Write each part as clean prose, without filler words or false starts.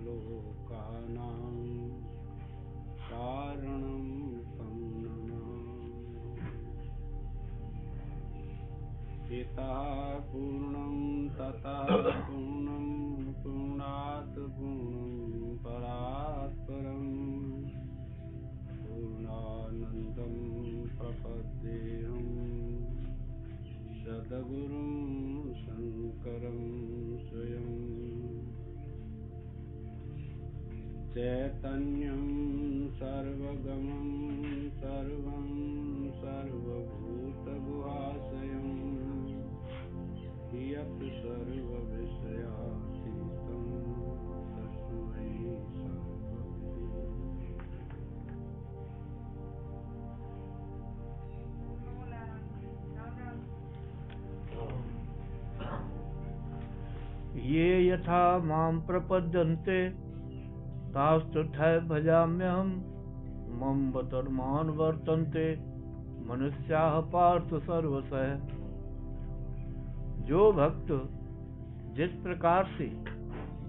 सर्वलोकानां कारणं तं नमामि। इतः पूर्णं ततः पूर्णं पूर्णात् पूर्णं परात्परम् पूर्णानन्दं प्रपद्येऽहं सद्गुरुं शङ्करं स्वयं। चैतन्यं सर्वगमं सर्वं सर्वभूतगुहाशयं यत् सर्वविषयातीतं तस्मै ये यथा मां प्रपद्यन्ते तास्तथा भजाम्यहम् मम बतर्मान वर्तन्ते मनुष्याः पार्थ सर्वशः। जो भक्त जिस प्रकार से,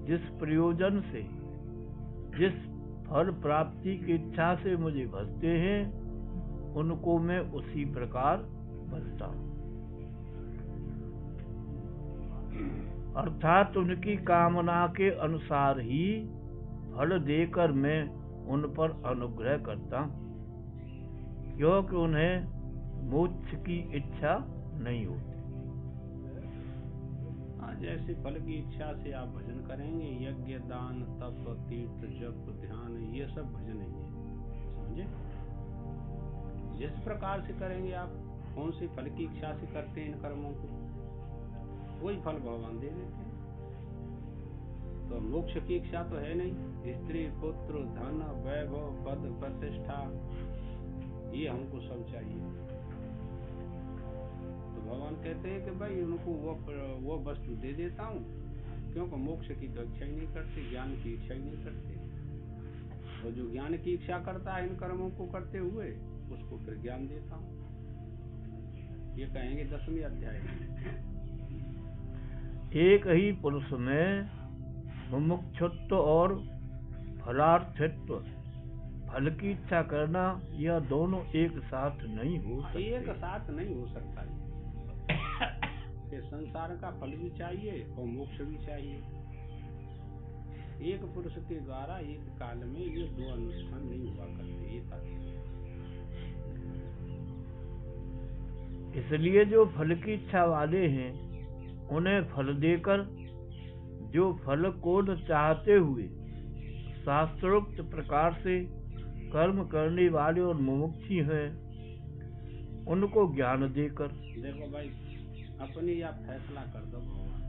जिस प्रयोजन से, जिस फल प्राप्ति की इच्छा से मुझे भजते हैं, उनको मैं उसी प्रकार भजता हूँ। अर्थात उनकी कामना के अनुसार ही फल देकर मैं उन पर अनुग्रह करता हूँ, क्योंकि उन्हें मोक्ष की इच्छा नहीं होती। जैसे फल की इच्छा से आप भजन करेंगे, यज्ञ दान तप तीर्थ जप ध्यान ये सब भजन है, समझे। जिस प्रकार से करेंगे आप, कौन सी फल की इच्छा से करते हैं इन कर्मों को, वही फल भगवान दे देते हैं। तो मोक्ष की इच्छा तो है नहीं, स्त्री पुत्र धन वैभव पद प्रतिष्ठा ये हमको सब चाहिए। तो भगवान कहते हैं कि भाई उनको वो वस्तु दे देता हूँ, क्योंकि मोक्ष की तो इच्छा ही नहीं करते, ज्ञान की इच्छा ही नहीं करते। और जो ज्ञान की इच्छा करता है इन कर्मों को करते हुए, उसको फिर ज्ञान देता हूँ। ये कहेंगे 10वें अध्याय में। एक ही पुरुष में मुमुक्षुत्व और फलार्थित्व, फल की इच्छा करना, यह दोनों एक साथ नहीं हो सकते। एक साथ नहीं हो सकता कि संसार का फल भी चाहिए और मोक्ष भी चाहिए। एक पुरुष के द्वारा एक काल में ये दो अनुष्ठान नहीं हुआ करते, ये तात्पर्य। इसलिए जो फल की इच्छा वाले हैं, उन्हें फल देकर जो फल को न चाहते हुए शास्त्रोक्त प्रकार से कर्म करने वाले और मुमुक्षु हैं, उनको ज्ञान देकर। देखो भाई, अपने आप फैसला कर दो। भगवान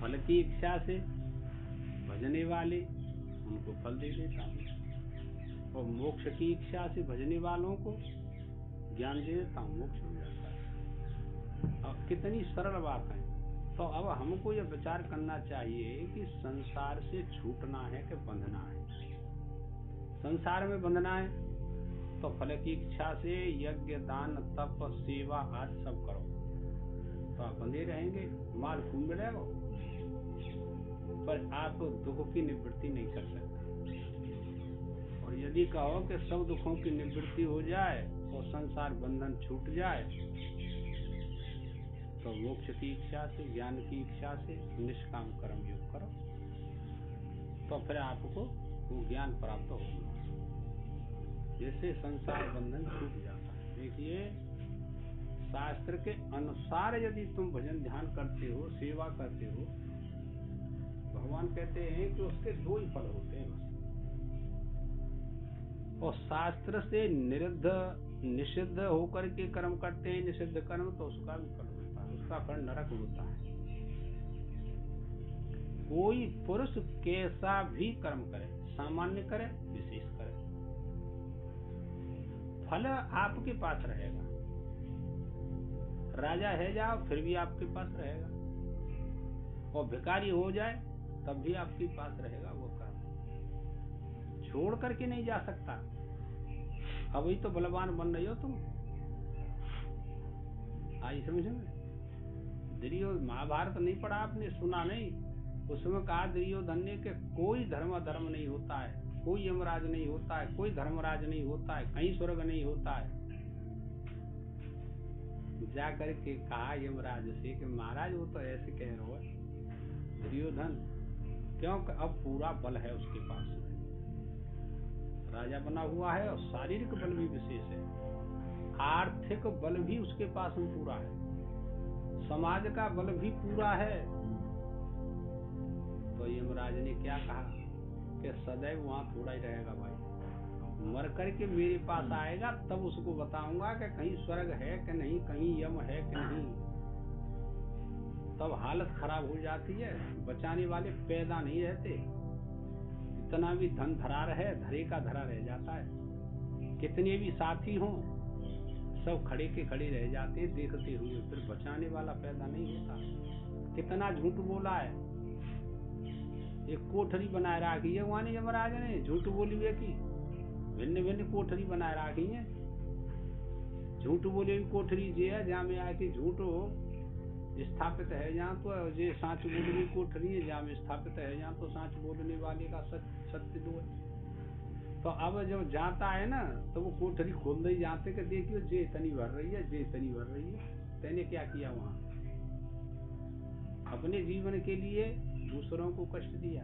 फल की इच्छा से भजने वाले उनको फल दे देता हूँ, और मोक्ष की इच्छा से भजने वालों को ज्ञान दे देता हूँ, मोक्ष हो जाता है। अब कितनी सरल बात है। तो अब हमको यह विचार करना चाहिए कि संसार से छूटना है कि बंधना है। संसार में बंधना है तो फल की इच्छा से यज्ञ दान तप सेवा आदि सब करो, तो आप बंधे रहेंगे, माल खूब मिलेगा, पर आप दुख की निवृत्ति नहीं कर सकते। और यदि कहो कि सब दुखों की निवृत्ति हो जाए और संसार बंधन छूट जाए, तो मोक्ष की इच्छा से, ज्ञान की इच्छा से निष्काम कर्म योग करो, तो फिर आपको वो ज्ञान प्राप्त होगा, जैसे संसार बंधन छूट जाता है। देखिए, शास्त्र के अनुसार यदि तुम भजन ध्यान करते हो, सेवा करते हो, भगवान कहते हैं कि उसके दो ही फल होते हैं बस। और शास्त्र से निषिद्ध होकर के कर्म करते हैं, निषिद्ध कर्म, तो उसका भी फल होता है, उसका फल नरक होता है। कोई पुरुष कैसा भी कर्म करे, सामान्य करे विशेष करे, फल आपके पास रहेगा। राजा है जाओ फिर भी आपके पास रहेगा, और भिखारी हो जाए तब भी आपके पास रहेगा वो कर्म, छोड़ करके नहीं जा सकता। अभी तो बलवान बन रही हो तुम, आई समझ में। महाभारत नहीं पढ़ा आपने, सुना नहीं, उसमें कहा दुर्योधन ने कि कोई धर्म नहीं होता है, कोई यमराज नहीं होता है, कोई धर्मराज नहीं होता है, कहीं स्वर्ग नहीं होता है। जा करके कहा यमराज से कि महाराज वो तो ऐसे कह रहे हो दुर्योधन, क्योंकि अब पूरा बल है उसके पास में, राजा बना हुआ है और शारीरिक बल भी विशेष है, आर्थिक बल भी उसके पास में पूरा है, समाज का बल भी पूरा है। तो यमराज ने क्या कहा कि सदैव वहां थोड़ा ही रहेगा भाई, मर करके मेरे पास आएगा तब उसको बताऊंगा कि कहीं स्वर्ग है कि नहीं, कहीं यम है कि नहीं। तब हालत खराब हो जाती है, बचाने वाले पैदा नहीं रहते, इतना भी धन धरार है धरे का धरा रह जाता है, कितने भी साथी हों सब खड़े के खड़े रह जाते हैं देखते हुए, फिर बचाने वाला पैदा नहीं होता। कितना झूठ बोला है, एक कोठरी बनाए रखी है वहां यमराज ने, झूठ बोली हुए की भिन्न भिन्न कोठरी बनाए रखी है, झूठ बोली हुई कोठरी जे है जहाँ में आके झूठ स्थापित है, जहाँ तो जे साँच बोलने की कोठरी है जहाँ में स्थापित है, जहाँ तो साँच बोलने वाले का सत्य दो है। तो अब जब जाता है ना तो वो कोठरी खोल नहीं जाते कि देखियो जे इतनी भर रही है, जे इतनी भर रही है, तेने क्या किया वहाँ, अपने जीवन के लिए दूसरों को कष्ट दिया,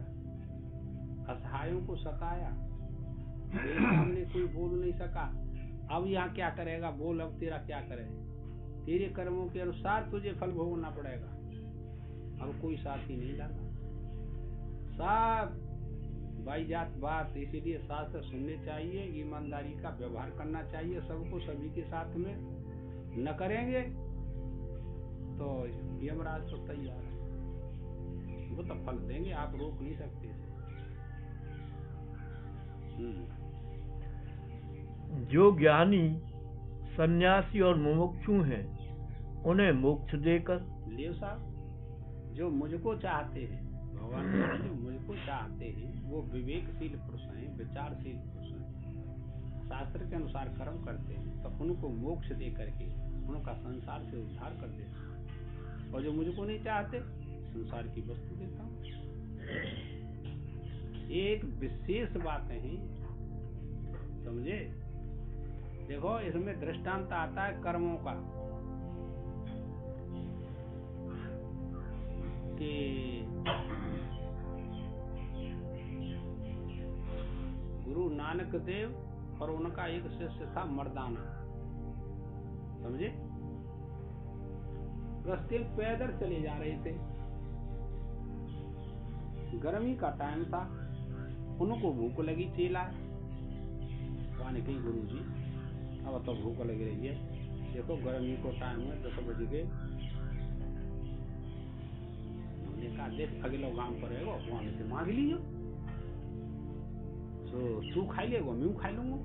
असहायों को सताया, तेरे सामने कोई बोल नहीं सका। अब यहाँ क्या करेगा बोल, अब तेरा क्या करे, तेरे कर्मों के अनुसार तुझे फल भोगना पड़ेगा। अब कोई साथी नहीं लगा, सब बाईजात बात, इसीलिए शास्त्र सुनने चाहिए, ईमानदारी का व्यवहार करना चाहिए सबको, सभी के साथ में न करेंगे तो यमराज तो तैयार है, वो तो फल देंगे, आप रोक नहीं सकते इसे। जो ज्ञानी सन्यासी और मुमुक्षु हैं उन्हें मोक्ष देकर, लेव साहब जो मुझको चाहते हैं, भगवान जो मुझको चाहते हैं वो विवेकशील पुरुष हैं, विचारशील पुरुष हैं, शास्त्र के अनुसार कर्म करते हैं, तो उनको मोक्ष दे करके उनका संसार से उद्धार कर देता हूँ, और जो मुझको नहीं चाहते संसार की वस्तु देता हूँ। एक विशेष बातें हैं, समझे। देखो इसमें दृष्टांत आता है कर्मों का, कि गुरु नानक देव और उनका एक शिष्य था मर्दाना, समझे। रास्ते पैदल चले जा रहे थे, गर्मी का टाइम था, उनको भूख लगी, चेला वाने कही गुरु जी अब तो भूख लग रही है, देखो गर्मी को टाइम है 10 बज गए। उन्होंने कहा देख अगले गांव पर रहेगा वहां से मांग लीजिए, तो तू खाई लेगा मैं खाई लूंगा,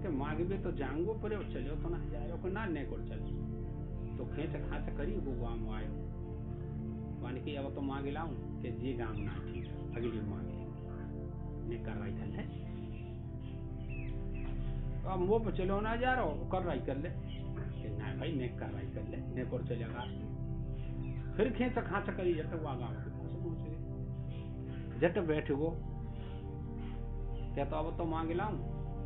के मांगबे तो जाऊंगो पर चलो तो ना जा रहे ना नहीं कर चले, तो खेच खाच करी वो गांव आयो, मान के अब तो मांग लाऊं के जे गांव ना ठीक है अगली मांग ने कार्रवाई कर ले, अब वो पर चलो ना जा रहा हो कार्रवाई कर ले, ना भाई ने कार्रवाई कर ले, ने कर चलेगा, फिर खेच खाच करी जब तक वहां गांव के पास पहुंच गए, जट बैठ गो क्या तो अब तो मांग लाऊं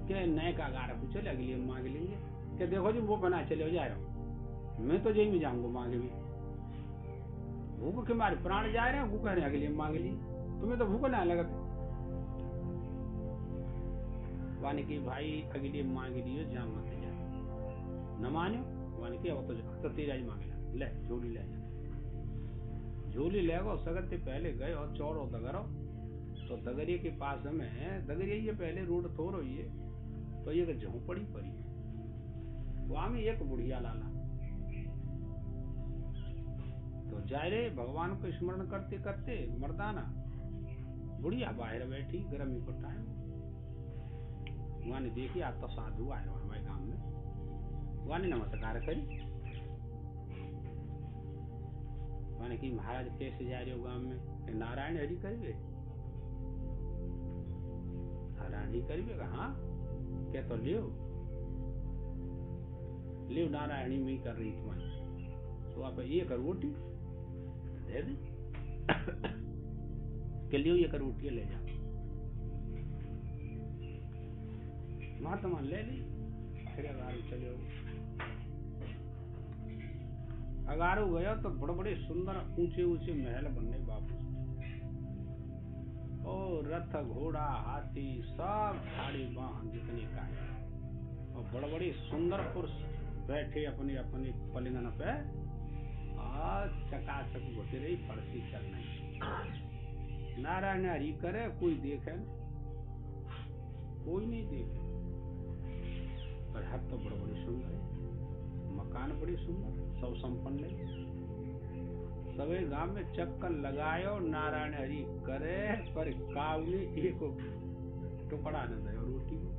के नए का गारा पूछो अगली मांग लेंगे, कि देखो जी वो बना चले जा रहा हूँ मैं तो जेल में जाऊंगा मांगे भी, भूख के मारे प्राण जा रहे हैं, वो कह रहे अगली मांग ली, तुम्हें तो भूख ना लगते, वानी की भाई अगली मांग लियो जा मत जा, न मानो वानी की अब तो तेरा ही मांग ले झोली ले, झोली ले गो सगत पहले गए और चौर और दगरो, तो दगरिये के पास में दगरिये ये पहले रोड थोड़ हुई है, तो ये झोंपड़ी पड़ी, वहां में एक बुढ़िया लाला, तो जा रहे भगवान को स्मरण करते करते मर्दाना, बुढ़िया बाहर बैठी गर्मी को टाइम, वहां ने देखी आज तो साधु आए हमारे गांव में, वहां ने नमस्कार करी, वहां ने की महाराज कैसे जा रहे हो गांव में, नारायण हरि करिए, नारायण ही करिए, हाँ क्या तो लियो नारायणी में कर रही तुम्हारी, तो आप एक रोटी दे दे, के लिए ये रोटी ले जा। महात्मा ले ली, फिर अगारू चले हो। अगारू गया तो बड़े बड़े सुंदर ऊंचे ऊंचे महल बनने बाबू, और रथ घोड़ा हाथी सब साड़ी वाहन जितने का है, और बड़े बड़े सुंदर पुरुष बैठे अपने अपने पलिंगन पे, और चकाचक होते रही फरसी चल रही। नारायण हरि करे, कोई देखे न, कोई नहीं देखे, पर हर तो बड़े बड़े सुंदर है, मकान बड़े सुंदर, सब संपन्न है। सवे गांव में चक्कर लगायो, नारायण हरि करे, पर काऊ ने एक टुकड़ा न दे रोटी को।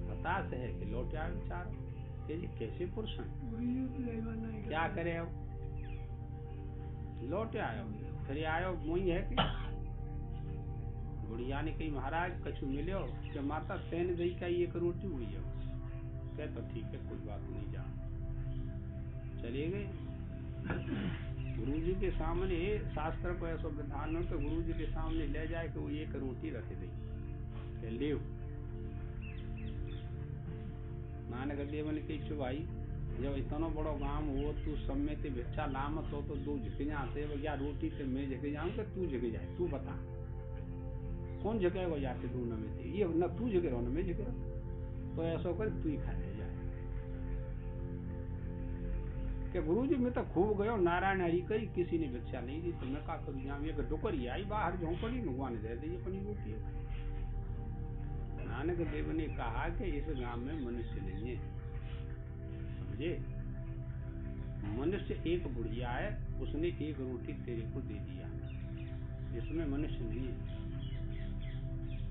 हताश है कि लौट आए बेचारा, कि ये कैसे पुरुष हैं, क्या करे अब। लौट आयो, फिर आयो मुई है कि बुढ़िया ने कही महाराज कछु मिलो कि माता तैन दही का एक रोटी हुई है। कह तो ठीक है कोई बात नहीं, जा चले गए। गुरु जी के सामने शास्त्र को ऐसा विधान हो तो गुरु जी के सामने ले जाए कि वो एक रोटी रख दे, ले नानक देव ने कही चो भाई जब इतना बड़ो गांव हो तू सब में ते भिक्षा लामत हो तो दो झुक जाते या रोटी ते मैं झुक जाऊं कि तू झुक जाए, तू बता कौन झुकेगा जाते दोनों में थे, ये न तू झुके रहो न मैं झुके रहो, तो ऐसा कर तू ही खा ले जाए। कि गुरु जी मैं तो खूब गयो, नारायण हरि करी, किसी ने भिक्षा नहीं दी, तो मैं क्या करूँ, जाऊँ एक डुकरी आई बाहर झोंपड़ी भगवान दे दी अपनी रोटी। नानक देव ने कहा कि इस गांव में मनुष्य नहीं है, समझे, मनुष्य एक बुढ़िया है, उसने एक रोटी तेरे को दे दिया, इसमें मनुष्य नहीं है।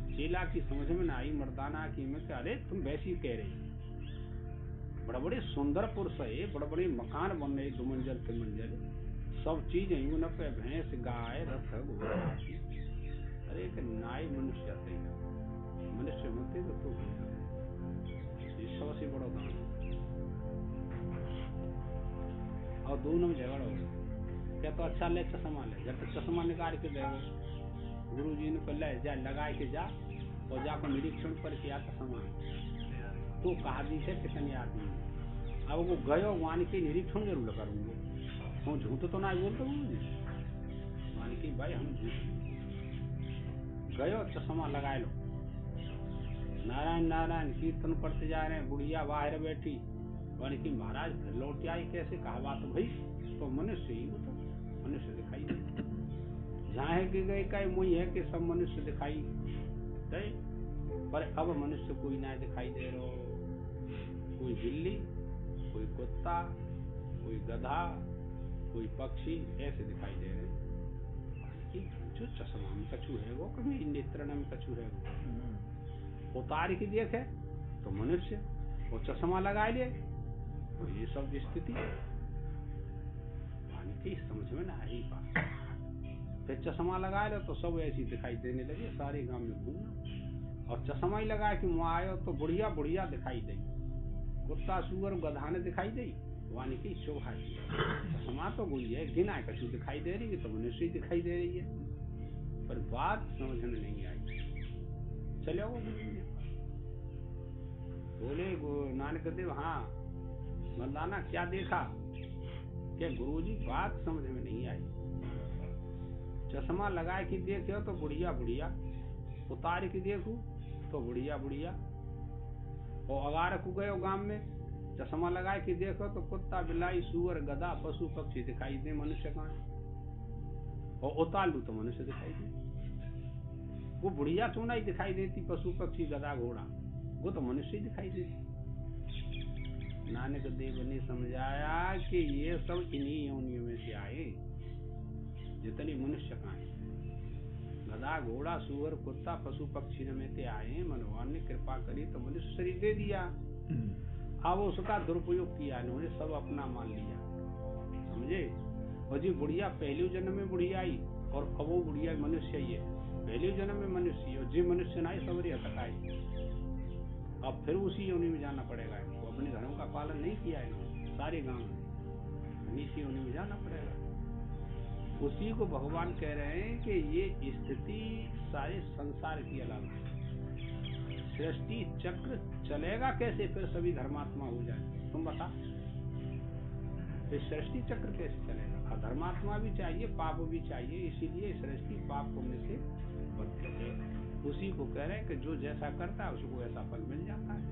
चेला की समझ में ना आई, मर्दाना की में अरे तुम वैसी कह रही, बड़े बड़े सुंदर पुरुष है, बड़े बड़े मकान बन रहे, 2 मंजिल 3 मंजिल, सब चीज यूं पे भैंस गाय रथ घोड़ा हाथी, अरे एक नाई मनुष्य आते हैं, मनुष्य होते तो ये सबसे बड़ा दान है। और दोनों में झगड़ा हो गया, क्या तो अच्छा ले चश्मा ले, जब तक चश्मा निकाल के दे गुरु जी ने पहले जा लगा के जा और जाकर निरीक्षण करके आ चश्मा तो कहा दी थे कितने आदमी, अब वो गयो वहां के निरीक्षण जरूर करूंगा, हम झूठ तो ना बोलते गुरु जी, वहां की भाई हम झूठ गयो चश्मा लगाए लो, नारायण नारायण कीर्तन करते जा रहे हैं, बुढ़िया बाहर बैठी, वहां की महाराज लौट आई कैसे, कहा बात भाई, तो मनुष्य ही होता, मनुष्य दिखाई दे, जहाँ है कि गए का मुई है कि सब मनुष्य दिखाई दे, पर अब मनुष्य कोई ना दिखाई दे रहा, कोई बिल्ली, कोई कुत्ता, कोई गधा, कोई पक्षी ऐसे दिखाई दे रहे, जो चश्मा में कछु है वो, कभी नेत्र में कछु है वो, उतार की देखे तो मनुष्य, वो चश्मा लगा ले तो ये सब स्थिति की समझ में ना आई बात। फिर चश्मा लगा लो तो सब ऐसी दिखाई देने लगे, सारे गांव में घूमना, और चश्मा ही लगा कि वहां आयो तो बुढ़िया बुढ़िया दिखाई दी, कुत्ता सुअर गधा ने दिखाई दी, वानी की शोभा की, चश्मा तो गुड़ी है गिना कछु दिखाई दे रही है, तो मनुष्य दिखाई दे रही है, पर बात समझ में नहीं आई। चले वो बोले नानक देव हाँ मर्दाना क्या देखा, क्या गुरुजी बात समझ में नहीं आई, चश्मा लगा के देखो तो बुढ़िया बुढ़िया, उतार के देखो तो बुढ़िया बुढ़िया, और अगार को गए गांव में चश्मा लगा के देखो तो कुत्ता बिलाई सुअर गधा पशु पक्षी दिखाई दे, मनुष्य कहाँ है, और उतार लू तो मनुष्य दिखाई दे, वो बुढ़िया क्यों नहीं दिखाई देती, पशु पक्षी गधा घोड़ा वो तो मनुष्य ही दिखाई देती। नानक देव ने समझाया कि ये सब इन्हीं योनियों में से आए, जितने मनुष्य का है, गधा घोड़ा सुअर कुत्ता पशु पक्षी में से आए, भगवान ने कृपा करी तो मनुष्य शरीर दे दिया, अब उसका दुरुपयोग किया इन्होंने, सब अपना मान लिया, समझे। और जी बुढ़िया पहले जन्म में बुढ़िया आई, और अब वो बुढ़िया मनुष्य ही है, पहले जन्म में मनुष्य, और जो मनुष्य ना आए सबरी हतक आए, अब फिर उसी योनि में जाना पड़ेगा इनको, अपने धर्म का पालन नहीं किया इन्होंने, सारे गांव में इसी योनि में जाना पड़ेगा। उसी को भगवान कह रहे हैं कि ये स्थिति सारे संसार की अलग है। सृष्टि चक्र चलेगा कैसे फिर सभी धर्मात्मा हो जाए? तुम बता, फिर सृष्टि चक्र कैसे चलेगा? अधर्मात्मा भी चाहिए, पाप भी चाहिए, इसीलिए सृष्टि पाप पुण्य से बनती है। उसी को कह रहे हैं कि जो जैसा करता है उसको ऐसा फल मिल जाता है,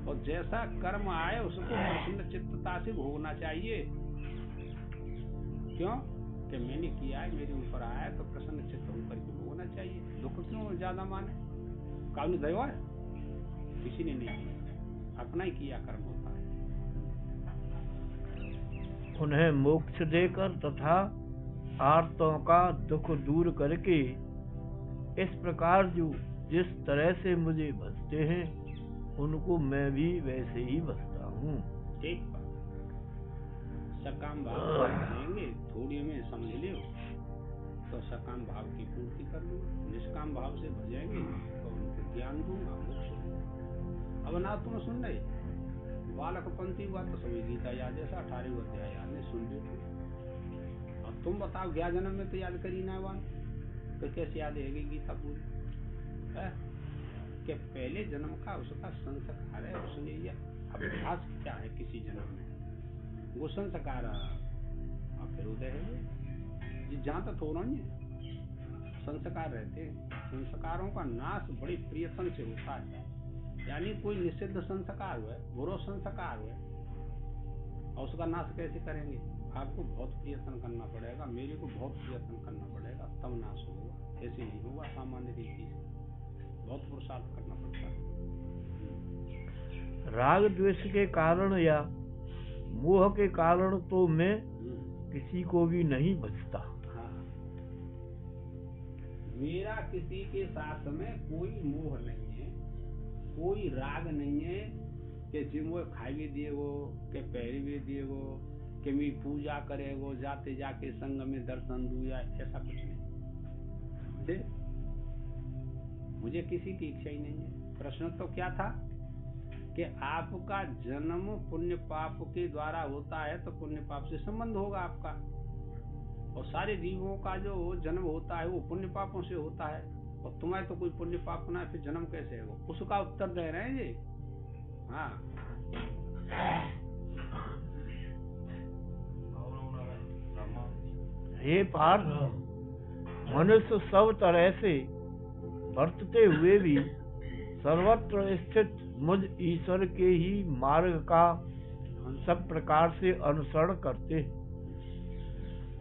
और जैसा कर्म आए उसको प्रसन्न चित्तता से भोगना चाहिए। क्यों? कि मैंने किया है, मेरे ऊपर आया है, तो प्रसन्न चित्त होकर के भोगना चाहिए। दुख क्यों ज्यादा माने? कानून दया है, किसी ने नहीं किया, अपना ही किया कर्म होता है। उन्हें मोक्ष देकर तथा आर्तों का दुख दूर करके इस प्रकार जो जिस तरह से मुझे भजते हैं उनको मैं भी वैसे ही भजता हूँ। ठीक बात। सकाम भाव से भजेंगे, थोड़ी में समझ लियो तो सकाम भाव की पूर्ति कर लो। निष्काम भाव से भजेंगे तो उनको ज्ञान दूंगा, मोक्ष दूंगा। अब ना तुम सुन रहे, बालक पंथी हुआ तो सभी गीता याद, जैसा 18 अध्याय याद नहीं सुन लियो। अब तुम बताओ, 11 जन्म में तो याद करी ना वाल, तो कैसे याद रहेगी गीता पूरी? कि पहले जन्म का उसका संस्कार है, उसने ये अभ्यास क्या है किसी जन्म में, वो संस्कार और फिर उदय है। जहाँ तक हो रही है संस्कार रहते हैं, संस्कारों का नाश बड़ी प्रियतम से होता है। यानी कोई निषिद्ध संस्कार हुआ, बुरा संस्कार हुआ, और उसका नाश कैसे करेंगे? आपको बहुत प्रयत्न करना पड़ेगा, मेरे को बहुत प्रयत्न करना पड़ेगा, तब नाश होगा। ऐसे नहीं होगा सामान्य रीति से, बहुत पुरुषार्थ करना पड़ता है। राग द्वेष के कारण या मोह के कारण तो मैं किसी को भी नहीं बचता। हाँ, मेरा किसी के साथ में कोई मोह नहीं है, कोई राग नहीं है कि जिम वो खाई दिएगो, के पहरे दिएगो, कि मैं पूजा करेगो, जाते जाके संग में दर्शन दूया, ऐसा कुछ नहीं। मुझे किसी की इच्छा ही नहीं है। प्रश्न तो क्या था कि आपका जन्म पुण्य पाप के द्वारा होता है, तो पुण्य पाप से संबंध होगा आपका, और सारे जीवों का जो जन्म होता है वो पुण्य पापों से होता है, और तुम्हारे तो कोई पुण्य पाप ना है, फिर जन्म कैसे है? वो उसका उत्तर दे रहे हैं ये। हाँ, हे पार्थ, मनुष्य सब तरह से बरतते हुए भी सर्वत्र स्थित मुझ ईश्वर के ही मार्ग का सब प्रकार से अनुसरण करते,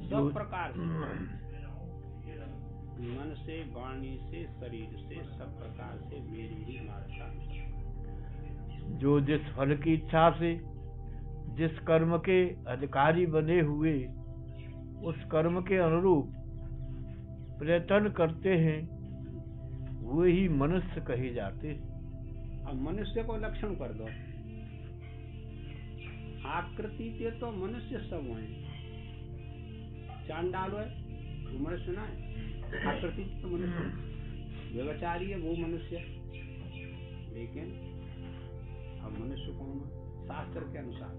सब प्रकार से, मन से, वाणी से, शरीर से, सब प्रकार से मेरी ही मार्ग का अनुसरण। जो जिस फल की इच्छा से जिस कर्म के अधिकारी बने हुए उस कर्म के अनुरूप प्रयत्न करते हैं वे ही मनुष्य कहे जाते। अब मनुष्य को लक्षण कर दो। आकृति के तो मनुष्य सब हैं, चांडाल है वो मनुष्य ना है, आकृति तो मनुष्य, व्यभिचारी है वो मनुष्य, लेकिन अब मनुष्य कौन है? शास्त्र के अनुसार,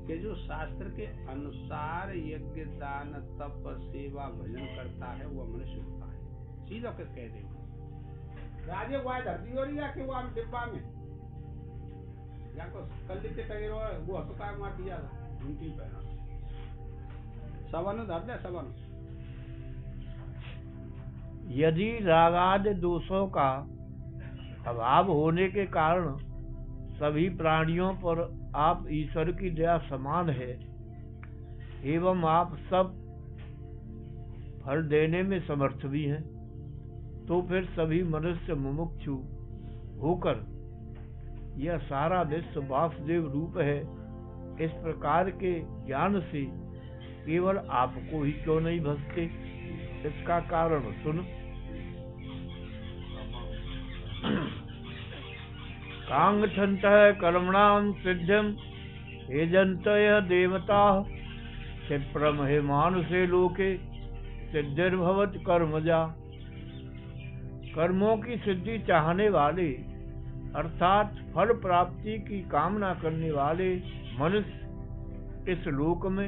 कि जो शास्त्र के अनुसार यज्ञ दान तप सेवा भजन करता है वह मनुष्य होता है। सीधा कह देंगे राजे वो धरती हो रही है कि वो हम डिब्बा में या को कल के टगे वो हसुका माटी जा घंटी पहना सवन धर दे सवन। यदि रागादि दोषों का अभाव होने के कारण सभी प्राणियों पर आप ईश्वर की दया समान है एवं आप सब फल देने में समर्थ भी हैं, तो फिर सभी मनुष्य मुमुक्षु होकर यह सारा विश्व वासुदेव रूप है इस प्रकार के ज्ञान से केवल आपको ही क्यों नहीं भजते? इसका कारण सुन। कांगठन्तः कर्मणां सिद्धिं हेजन्तः देवताः क्षिप्रं हि मानुषे लोके सिद्धिर्भवति कर्मजा। कर्मों की सिद्धि चाहने वाले अर्थात फल प्राप्ति की कामना करने वाले मनुष्य इस लोक में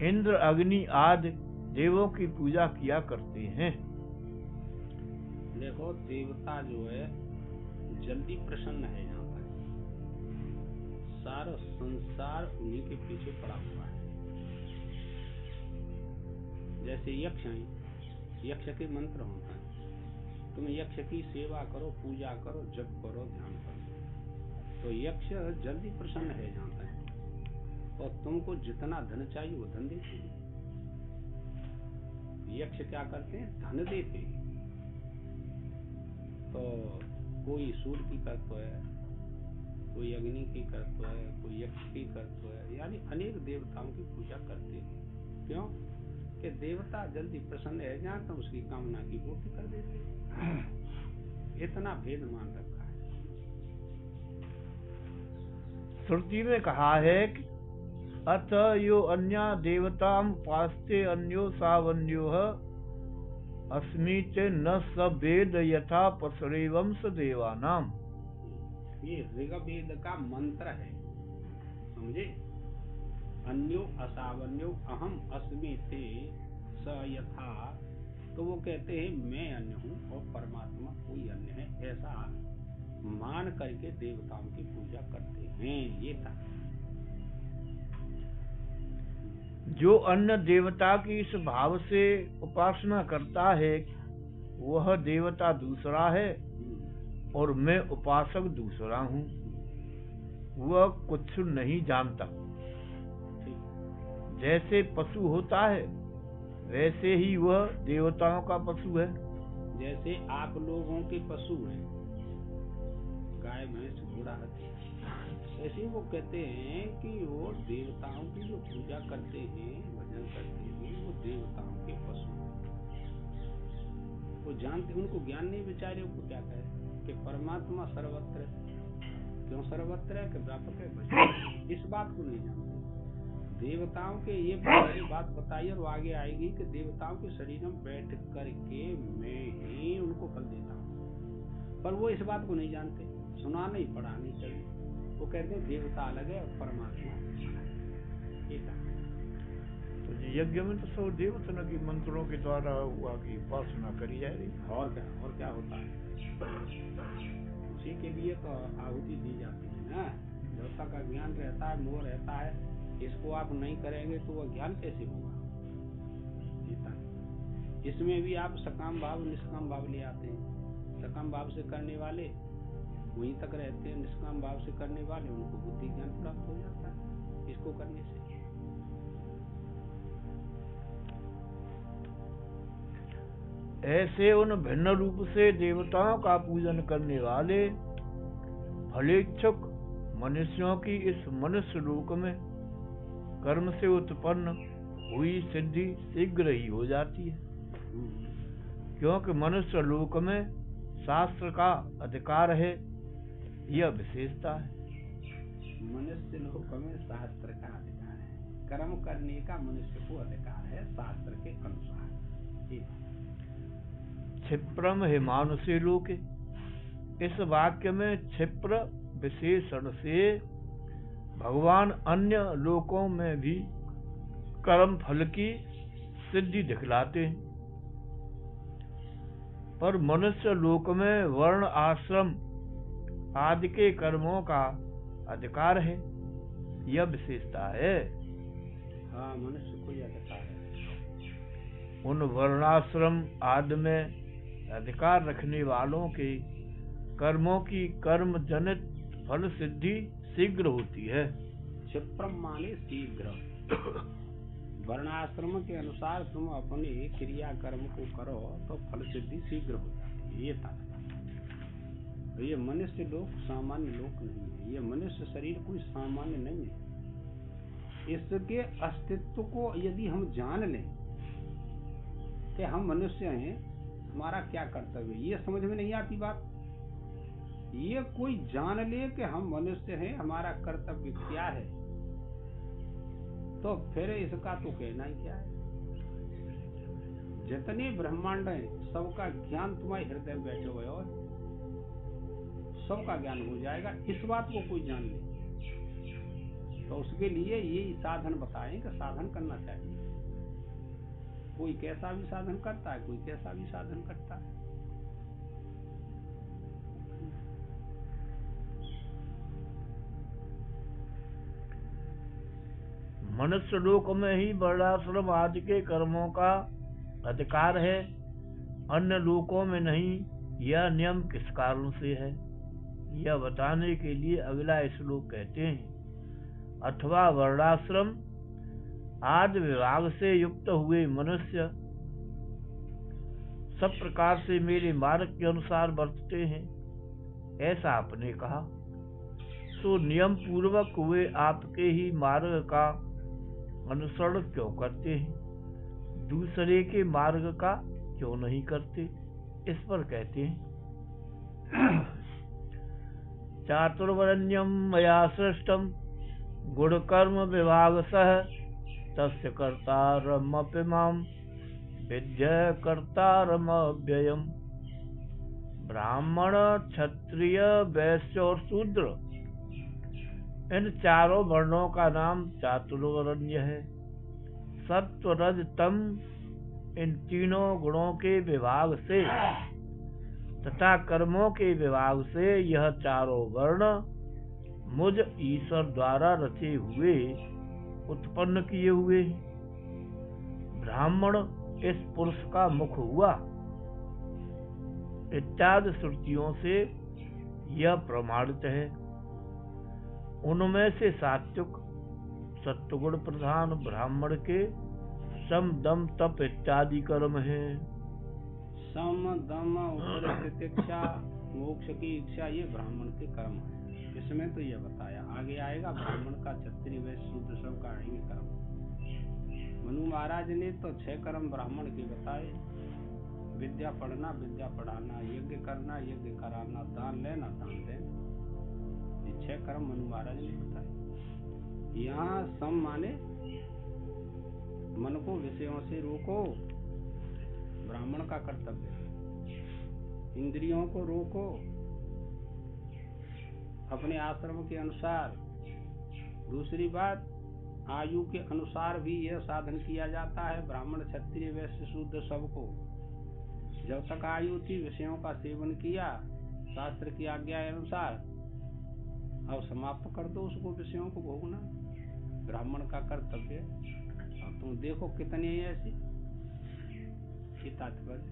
इंद्र अग्नि आदि देवों की पूजा किया करते हैं। देखो देवता जो है जल्दी प्रसन्न है यहाँ पर, सारा संसार उन्हीं के पीछे पड़ा हुआ है। जैसे यक्ष हैं, यक्ष के मंत्र होता है, तुम यक्ष की सेवा करो, पूजा करो, जप करो, ध्यान करो, तो यक्ष जल्दी प्रसन्न है जाता है और तुमको जितना धन चाहिए वो धन देते हैं। यक्ष क्या करते हैं, धन देते हैं। तो कोई सूर्य की कर्तव्य है, कोई अग्नि की कर्तव्य है, कोई यक्ष की कर्तव्य है, यानी अनेक देवताओं की पूजा करते हैं। क्यों कि देवता जल्दी प्रसन्न है जहाँ तो उसकी कामना की पूर्ति कर देते हैं। इतना भेद मान रखा है। श्रुति में कहा है कि अथ यो अन्या देवताम पास्ते अन्यो सावन्यो अस्मिते न सवेद यथा पसरे वंश देवानाम। ये ऋग्वेद का मंत्र है, समझे। अन्यो असावन्यो अहम अस्मि ते स यथा, तो वो कहते हैं मैं अन्य हूँ और परमात्मा कोई अन्य है, ऐसा मान करके देवताओं की पूजा करते हैं। ये था जो अन्य देवता की इस भाव से उपासना करता है वह देवता दूसरा है और मैं उपासक दूसरा हूँ। वह कुछ नहीं जानता। जैसे पशु होता है वैसे ही वह देवताओं का पशु है। जैसे आप लोगों के पशु हैं, गाय भैंस घोड़ा हाथी, ऐसे वो कहते हैं कि वो देवताओं की जो पूजा करते हैं, भजन करते हैं, वो देवताओं के पशु वो जानते, उनको ज्ञान नहीं, बेचारे को क्या कहे कि परमात्मा सर्वत्र, क्यों सर्वत्र है कि व्यापक है, इस बात को नहीं जानते। देवताओं के ये बात बताई और आगे आएगी कि देवताओं के शरीर में बैठ करके मैं ही उनको फल देता हूँ, पर वो इस बात को नहीं जानते, सुना नहीं, पढ़ा नहीं चाहिए। वो कहते हैं देवता अलग है और परमात्मा एक है। तो यज्ञ में तो सब देवता की मंत्रों के द्वारा हुआ की उपासना करी जा रही। और क्या होता है, उसी के लिए तो आहुति दी जाती है ना। देवता का ज्ञान रहता है, मोह रहता है, इसको आप नहीं करेंगे तो वह ज्ञान कैसे होगा। इसमें भी आप सकाम भाव निष्काम भाव ले आते हैं। सकाम भाव से करने वाले वहीं तक रहते हैं, निष्काम भाव से करने वाले उनको बुद्धि ज्ञान प्राप्त हो जाता है इसको करने से। ऐसे उन भिन्न रूप से देवताओं का पूजन करने वाले फलेच्छुक मनुष्यों की इस मनुष्य लोक में कर्म से उत्पन्न हुई सिद्धि शीघ्र ही हो जाती है, क्योंकि मनुष्य लोक में शास्त्र का अधिकार है, यह विशेषता है। मनुष्य लोक में शास्त्र का अधिकार है, कर्म करने का मनुष्य को अधिकार है शास्त्र के अनुसार। क्षिप्रम हिमानुषे लोके, इस वाक्य में क्षिप्र विशेषण से भगवान अन्य लोकों में भी कर्म फल की सिद्धि दिखलाते हैं, पर मनुष्य लोक में वर्ण आश्रम आदि के कर्मों का अधिकार है, यह विशेषता है। हाँ, मनुष्य को यह अधिकार है। उन वर्णाश्रम आदि में अधिकार रखने वालों के कर्मों की कर्म जनित फल सिद्धि शीघ्र होती है। क्षिप्रम माने शीघ्र। वर्णाश्रम के अनुसार तुम अपने क्रिया कर्म को करो तो फल सिद्धि शीघ्र हो जाती है। ये था। तो ये मनुष्य लोक सामान्य लोक नहीं है, ये मनुष्य शरीर कोई सामान्य नहीं है। इसके अस्तित्व को यदि हम जान लें कि हम मनुष्य हैं, हमारा क्या कर्तव्य है, ये समझ में नहीं आती बात। ये कोई जान ले कि हम मनुष्य हैं, हमारा कर्तव्य क्या है, तो फिर इसका तो कहना ही क्या है। जितने ब्रह्मांड हैं सबका ज्ञान तुम्हारे हृदय में बैठे हुए और सबका ज्ञान हो जाएगा, इस बात को कोई जान ले तो उसके लिए ये साधन बताएं कि साधन करना चाहिए। कोई कैसा भी साधन करता है, कोई कैसा भी साधन करता है। मनुष्य लोक में ही वर्णाश्रम आदि के कर्मों का अधिकार है, अन्य लोकों में नहीं। यह नियम किस कारण से है, यह बताने के लिए अगला श्लोक कहते हैं। अथवा वर्णाश्रम आदि विभाग से युक्त हुए मनुष्य सब प्रकार से मेरे मार्ग के अनुसार बरतते हैं, ऐसा आपने कहा। तो नियम पूर्वक हुए आपके ही मार्ग का अनुसरण क्यों करते हैं, दूसरे के मार्ग का क्यों नहीं करते। इस पर कहते हैं। चातुर्वर्ण्यम मया सृष्टम गुण कर्म विभाग सह तस्य कर्तारमपि माम विद्य कर्तारमव्ययम्। ब्राह्मण क्षत्रिय वैश्य और शूद्र, इन चारों वर्णों का नाम चातुर्वर्ण्य है। सत्व रज तम, इन तीनों गुणों के विभाग से तथा कर्मों के विभाग से यह चारों वर्ण मुझ ईश्वर द्वारा रचे हुए, उत्पन्न किए हुए। ब्राह्मण इस पुरुष का मुख हुआ, इत्यादि श्रुतियों से यह प्रमाणित है। उनमें से सात्विक सत्वगुण प्रधान ब्राह्मण के सम दम तप इत्यादि कर्म है। सम दम उपरित तितिक्षा मोक्ष की इच्छा, ये ब्राह्मण के कर्म है। इसमें तो यह बताया, आगे आएगा ब्राह्मण का, क्षत्रिय वैश्य शूद्र सब का आएंगे कर्म। मनु महाराज ने तो 6 कर्म ब्राह्मण के बताए। विद्या पढ़ना, विद्या पढ़ाना, यज्ञ करना, यज्ञ कराना, दान लेना, दान देना, ये 6 कर्म मनु महाराज ने बताए। यहाँ सम माने मन को विषयों से रोको, ब्राह्मण का कर्तव्य। इंद्रियों को रोको अपने आश्रम के अनुसार। दूसरी बात, आयु के अनुसार भी यह साधन किया जाता है। ब्राह्मण क्षत्रिय वैश्य शूद्र सबको जब तक आयु थी विषयों का सेवन किया शास्त्र की आज्ञा के अनुसार, अब समाप्त कर दो उसको, विषयों को भोगना ब्राह्मण का कर्तव्य। अब तुम देखो कितने ऐसी तात्पर्य।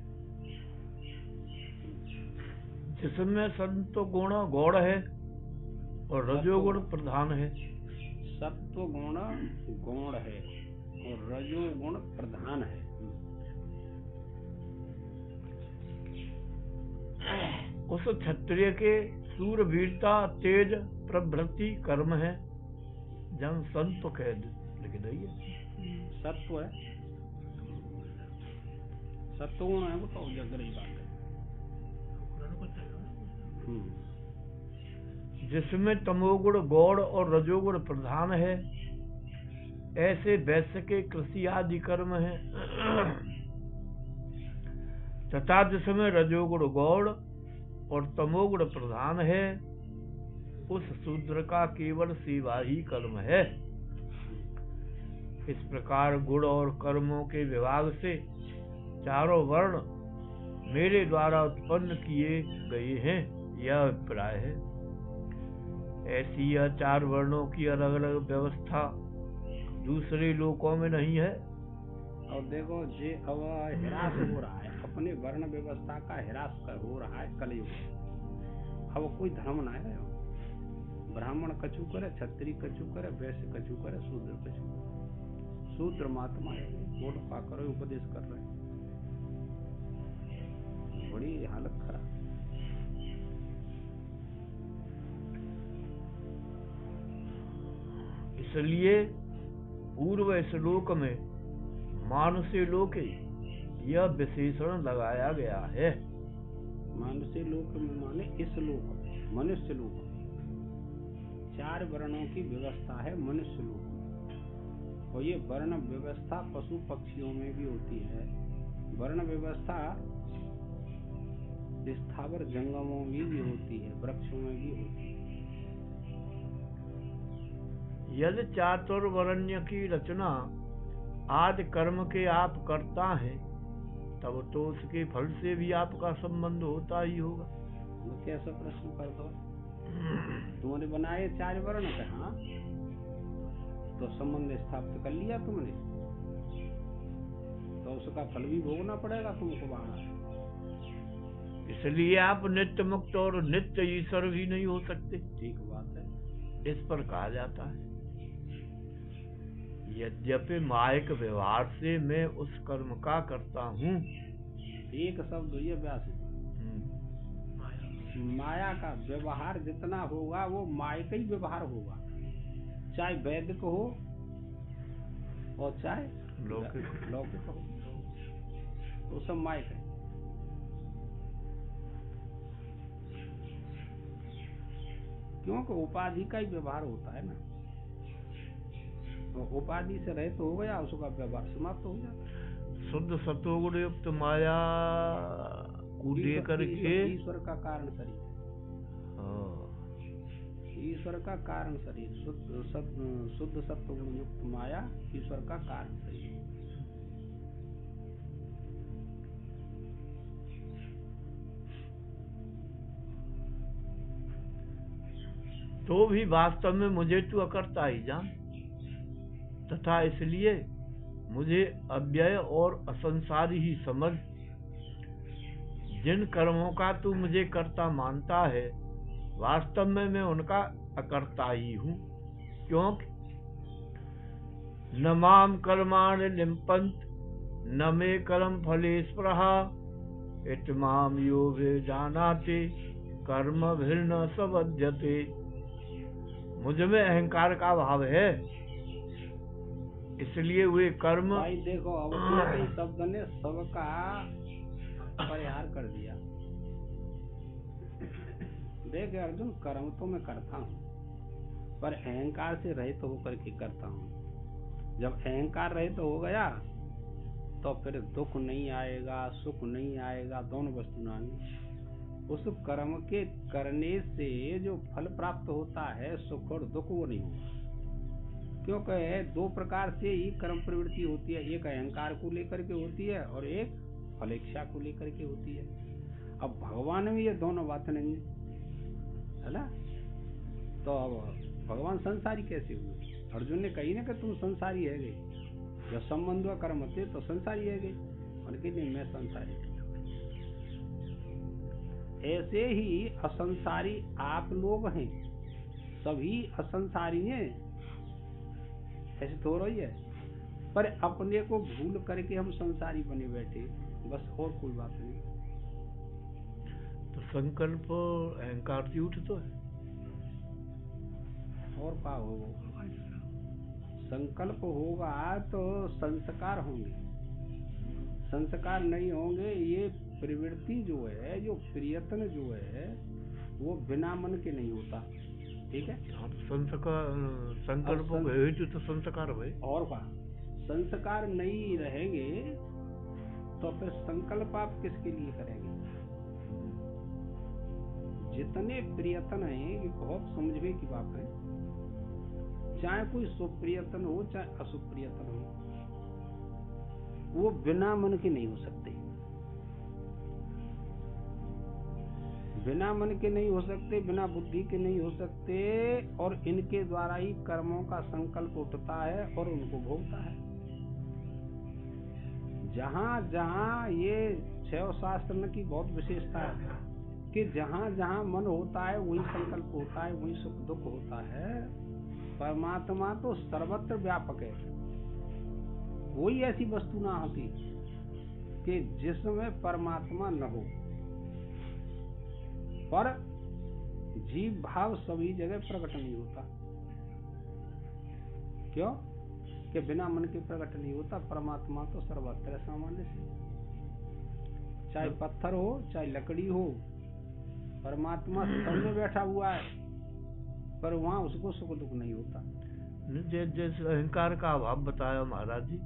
जिसमें सत्व गुण गौड़ है और रजोगुण प्रधान है। सत्व गुण गौण है और रजोगुण प्रधान है। उस क्षत्रिय के सूरवीरता तेज प्रभृति कर्म है। जन संत कह लिख दइए। सत्व है, सत्वगुण है, वो तो जग रही बात है। जिसमें तमोगुण गौड़ और रजोगुण प्रधान है, ऐसे वैश्य के कृषि आदि कर्म है। तथा जिसमें रजोगुण गौड़ और तमोगुण प्रधान है, उस शूद्र का केवल सेवा ही कर्म है। इस प्रकार गुण और कर्मों के विभाग से चारों वर्ण मेरे द्वारा उत्पन्न किए गए हैं, यह अभिप्राय है। ऐसी यह 4 वर्णों की अलग अलग व्यवस्था दूसरे लोकों में नहीं है। और देखो जे अब हिरास हो रहा है, अपने वर्ण व्यवस्था का हिरास हो रहा है कलयुग में। अब कोई धर्म ना है, ब्राह्मण कछु करे, क्षत्रिय कछु करे, वैश्य कछु करे, शूद्र कछु करे। शूद्र महात्मा है, बोल पा करो, उपदेश कर रहे हैं, बड़ी हालत खराब। इसलिए पूर्व श्लोक में मानुष्य लोके यह विशेषण लगाया गया है। मानुष्य लोक में माने इस लोक में, मनुष्य लोक में 4 वर्णों की व्यवस्था है मनुष्य लोक में। और ये वर्ण व्यवस्था पशु पक्षियों में भी होती है। वर्ण व्यवस्था स्थावर जंगमों में भी होती है, वृक्षों में भी होती है। यदि चातुर्वर्ण्य की रचना आदि कर्म के आप करता है, तब तो उसके फल से भी आपका संबंध होता ही होगा। वो कैसा प्रश्न कर दो? तुमने बनाए 4 वर्ण का, हाँ, तो संबंध स्थापित कर लिया तुमने, तो उसका फल भी भोगना पड़ेगा तुमको बाहर। इसलिए आप नित्य मुक्त और नित्य ईश्वर भी नहीं हो सकते। ठीक बात है। इस पर कहा जाता है, यद्यपि मायिक व्यवहार से मैं उस कर्म का करता हूँ। एक शब्द ये व्यास है, माया का व्यवहार जितना होगा वो मायिक ही व्यवहार होगा, चाहे वैदिक हो और चाहे लौकिक हो, तो सब मायिक है। क्योंकि उपाधि का ही व्यवहार होता है ना, तो उपाधि से रहित हो गया, उसका व्यवहार समाप्त हो जाता। शुद्ध सत्वगुण युक्त माया को लेकर के ईश्वर का कारण शरीर, ईश्वर का कारण शरीर, शुद्ध सत्वगुण युक्त माया ईश्वर का कारण शरीर। तो भी वास्तव में मुझे तू अकर्ता ही जान, तथा इसलिए मुझे अव्यय और असंसारी ही समझ। जिन कर्मों का तू मुझे कर्ता मानता है, वास्तव में मैं उनका अकर्ता ही हूँ, क्योंकि न माम कर्माणि लिम्पन्त न मे कर्म फले स्पृहा इत्माम यो जानाते कर्म भिन्न सबध्यते। मुझ में अहंकार का भाव है, इसलिए वे कर्म। भाई देखो, अब इस शब्द ने सबका परिहार कर दिया। देख अर्जुन, कर्म तो मैं करता हूँ, पर अहंकार से रहित होकर के करता हूँ। जब अहंकार रहित हो गया तो फिर दुख नहीं आएगा, सुख नहीं आएगा, दोनों वस्तु नहीं। उस कर्म के करने से जो फल प्राप्त होता है, सुख और दुख, वो नहीं होगा। क्योंकि 2 प्रकार से ही कर्म प्रवृत्ति होती है, एक अहंकार को लेकर के होती है और एक फलेच्छा को लेकर के होती है। अब भगवान में ये दोनों बातें नहीं है ना, तो अब भगवान संसारी कैसे हुए? अर्जुन ने कही ना कि तुम संसारी है गए, जब संबंध हुआ कर्म थे तो संसारी है गए, उनके लिए मैं संसारी। ऐसे ही असंसारी आप लोग हैं, सभी असंसारी हैं, ऐसे तो रही है, पर अपने को भूल करके हम संसारी बने बैठे, बस, और कोई बात नहीं। तो संकल्प अहंकार से उठ तो है, और क्या हो? संकल्प होगा तो संस्कार होंगे, संस्कार नहीं होंगे। ये प्रवृत्ति जो है, जो प्रयत्न जो है, वो बिना मन के नहीं होता। ठीक है, संकल्प तो संस्कार हुए। और क्या, संस्कार नहीं रहेंगे तो फिर संकल्प आप किसके लिए करेंगे? जितने प्रयत्न हैं, ये बहुत समझने की बात है, चाहे कोई शुभ प्रयत्न हो चाहे अशुभ प्रयत्न हो, वो बिना मन के नहीं हो सकते, बिना मन के नहीं हो सकते, बिना बुद्धि के नहीं हो सकते, और इनके द्वारा ही कर्मों का संकल्प उठता है और उनको भोगता है। जहाँ जहाँ ये 6 शास्त्र की बहुत विशेषता है कि जहाँ जहाँ मन होता है वही संकल्प होता है, वही सुख दुख होता है। परमात्मा तो सर्वत्र व्यापक है, कोई ऐसी वस्तु ना होती कि जिसमें परमात्मा न हो, पर जीव भाव सभी जगह प्रकट नहीं होता। क्यों? कि बिना मन के प्रकट नहीं होता। परमात्मा तो सर्वत्र सामान्य से, चाहे पत्थर हो चाहे लकड़ी हो, परमात्मा सब में बैठा हुआ है, पर वहाँ उसको सुख दुख नहीं होता। जैसे अहंकार का अभाव बताया महाराज जी,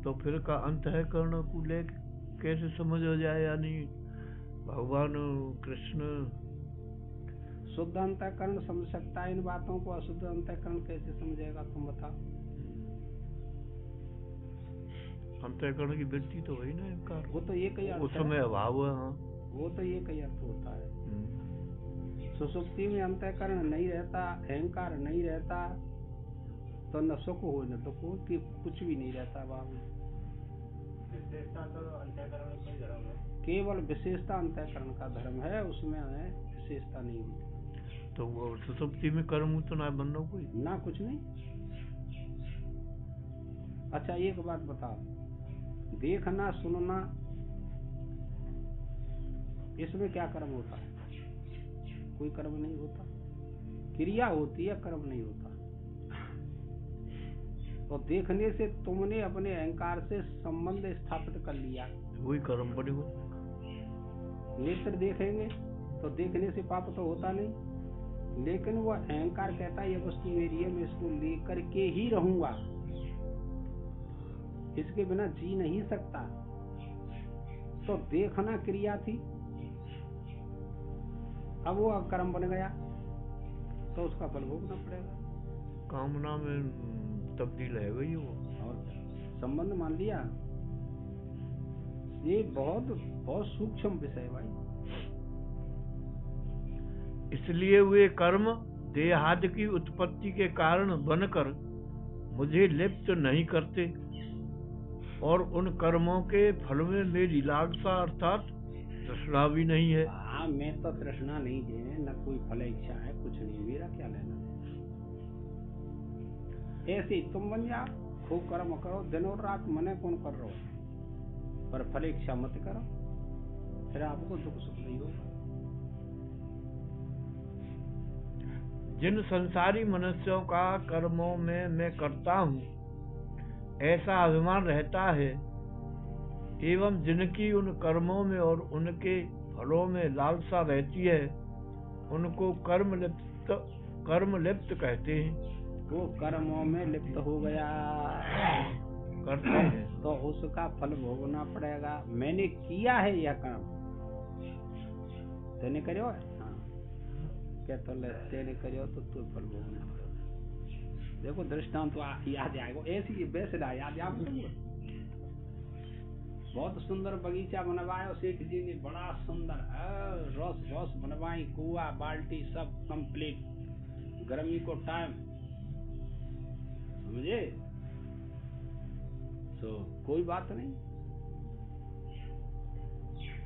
तो फिर का अंतःकरण को लेकर कैसे समझ हो जाए? यानी भगवान कृष्ण शुद्ध अंतःकरण समझ सकता है इन बातों को, अशुद्ध अंतःकरण कैसे समझेगा, तुम बताओ। अंतःकरण की वृत्ति तो वही ना अहंकार, वो तो एक ही अर्थ उस है, समय अभाव है। हाँ, वो तो एक ही अर्थ होता है। सुषुप्ति में अंतःकरण नहीं रहता, अहंकार नहीं रहता, तो न सुख हो न दुख हो, कुछ भी नहीं रहता भाव में। विशेषता तो अंतःकरण का ही धर्म है, केवल विशेषता अंतःकरण का धर्म है, उसमें विशेषता नहीं होती। तो वो सुसुप्ति में कर्म तो ना बनना कोई ना, कुछ नहीं। अच्छा एक बात बताओ, देखना सुनना इसमें क्या कर्म होता है? कोई कर्म नहीं होता, क्रिया होती है, कर्म नहीं होता। तो देखने से तुमने अपने अहंकार से संबंध स्थापित कर लिया, वही कर्म बने हो। नेत्र देखेंगे तो देखने से पाप तो होता नहीं, लेकिन वो अहंकार कहता है ये वस्तु मेरी है, मैं इसको लेकर के ही रहूंगा, इसके बिना जी नहीं सकता। तो देखना क्रिया थी, अब वो कर्म बन गया, तो उसका फल भोगना पड़ेगा। कामना में तब्दील है वही वो, और संबंध मान लिया। ये बहुत बहुत सूक्ष्म विषय है भाई। इसलिए वे कर्म देहादि की उत्पत्ति के कारण बनकर मुझे लिप्त नहीं करते, और उन कर्मों के फल में मेरी लालसा अर्थात तृष्णा भी नहीं है। हाँ, मैं तो तृष्णा नहीं है, न कोई फल इच्छा है, कुछ नहीं, मेरा क्या लेना है। ऐसे ही तुम बन जाओ, खूब कर्म करो, दिन और रात मने कौन कर रहे हो, पर फल इच्छा मत करो, फिर आपको दुख सुख नहीं होगा। जिन संसारी मनुष्यों का कर्मों में मैं करता हूँ ऐसा अभिमान रहता है, एवं जिनकी उन कर्मों में और उनके फलों में लालसा रहती है, उनको कर्म लिप्त कहते हैं। वो कर्मों में लिप्त हो गया करते हैं तो उसका फल भोगना पड़ेगा। मैंने किया है यह काम, तेने करो, हाँ क्या तो तेने करो तो तू फल भोगना पड़ेगा। देखो दृष्टांत तो याद आएगा, ऐसी वैसे ना याद आपको। बहुत सुंदर बगीचा बनवाया सेठ जी ने, बड़ा सुंदर रस रस बनवाई, कुआ बाल्टी सब कंप्लीट, गर्मी को टाइम, समझे, तो कोई बात नहीं।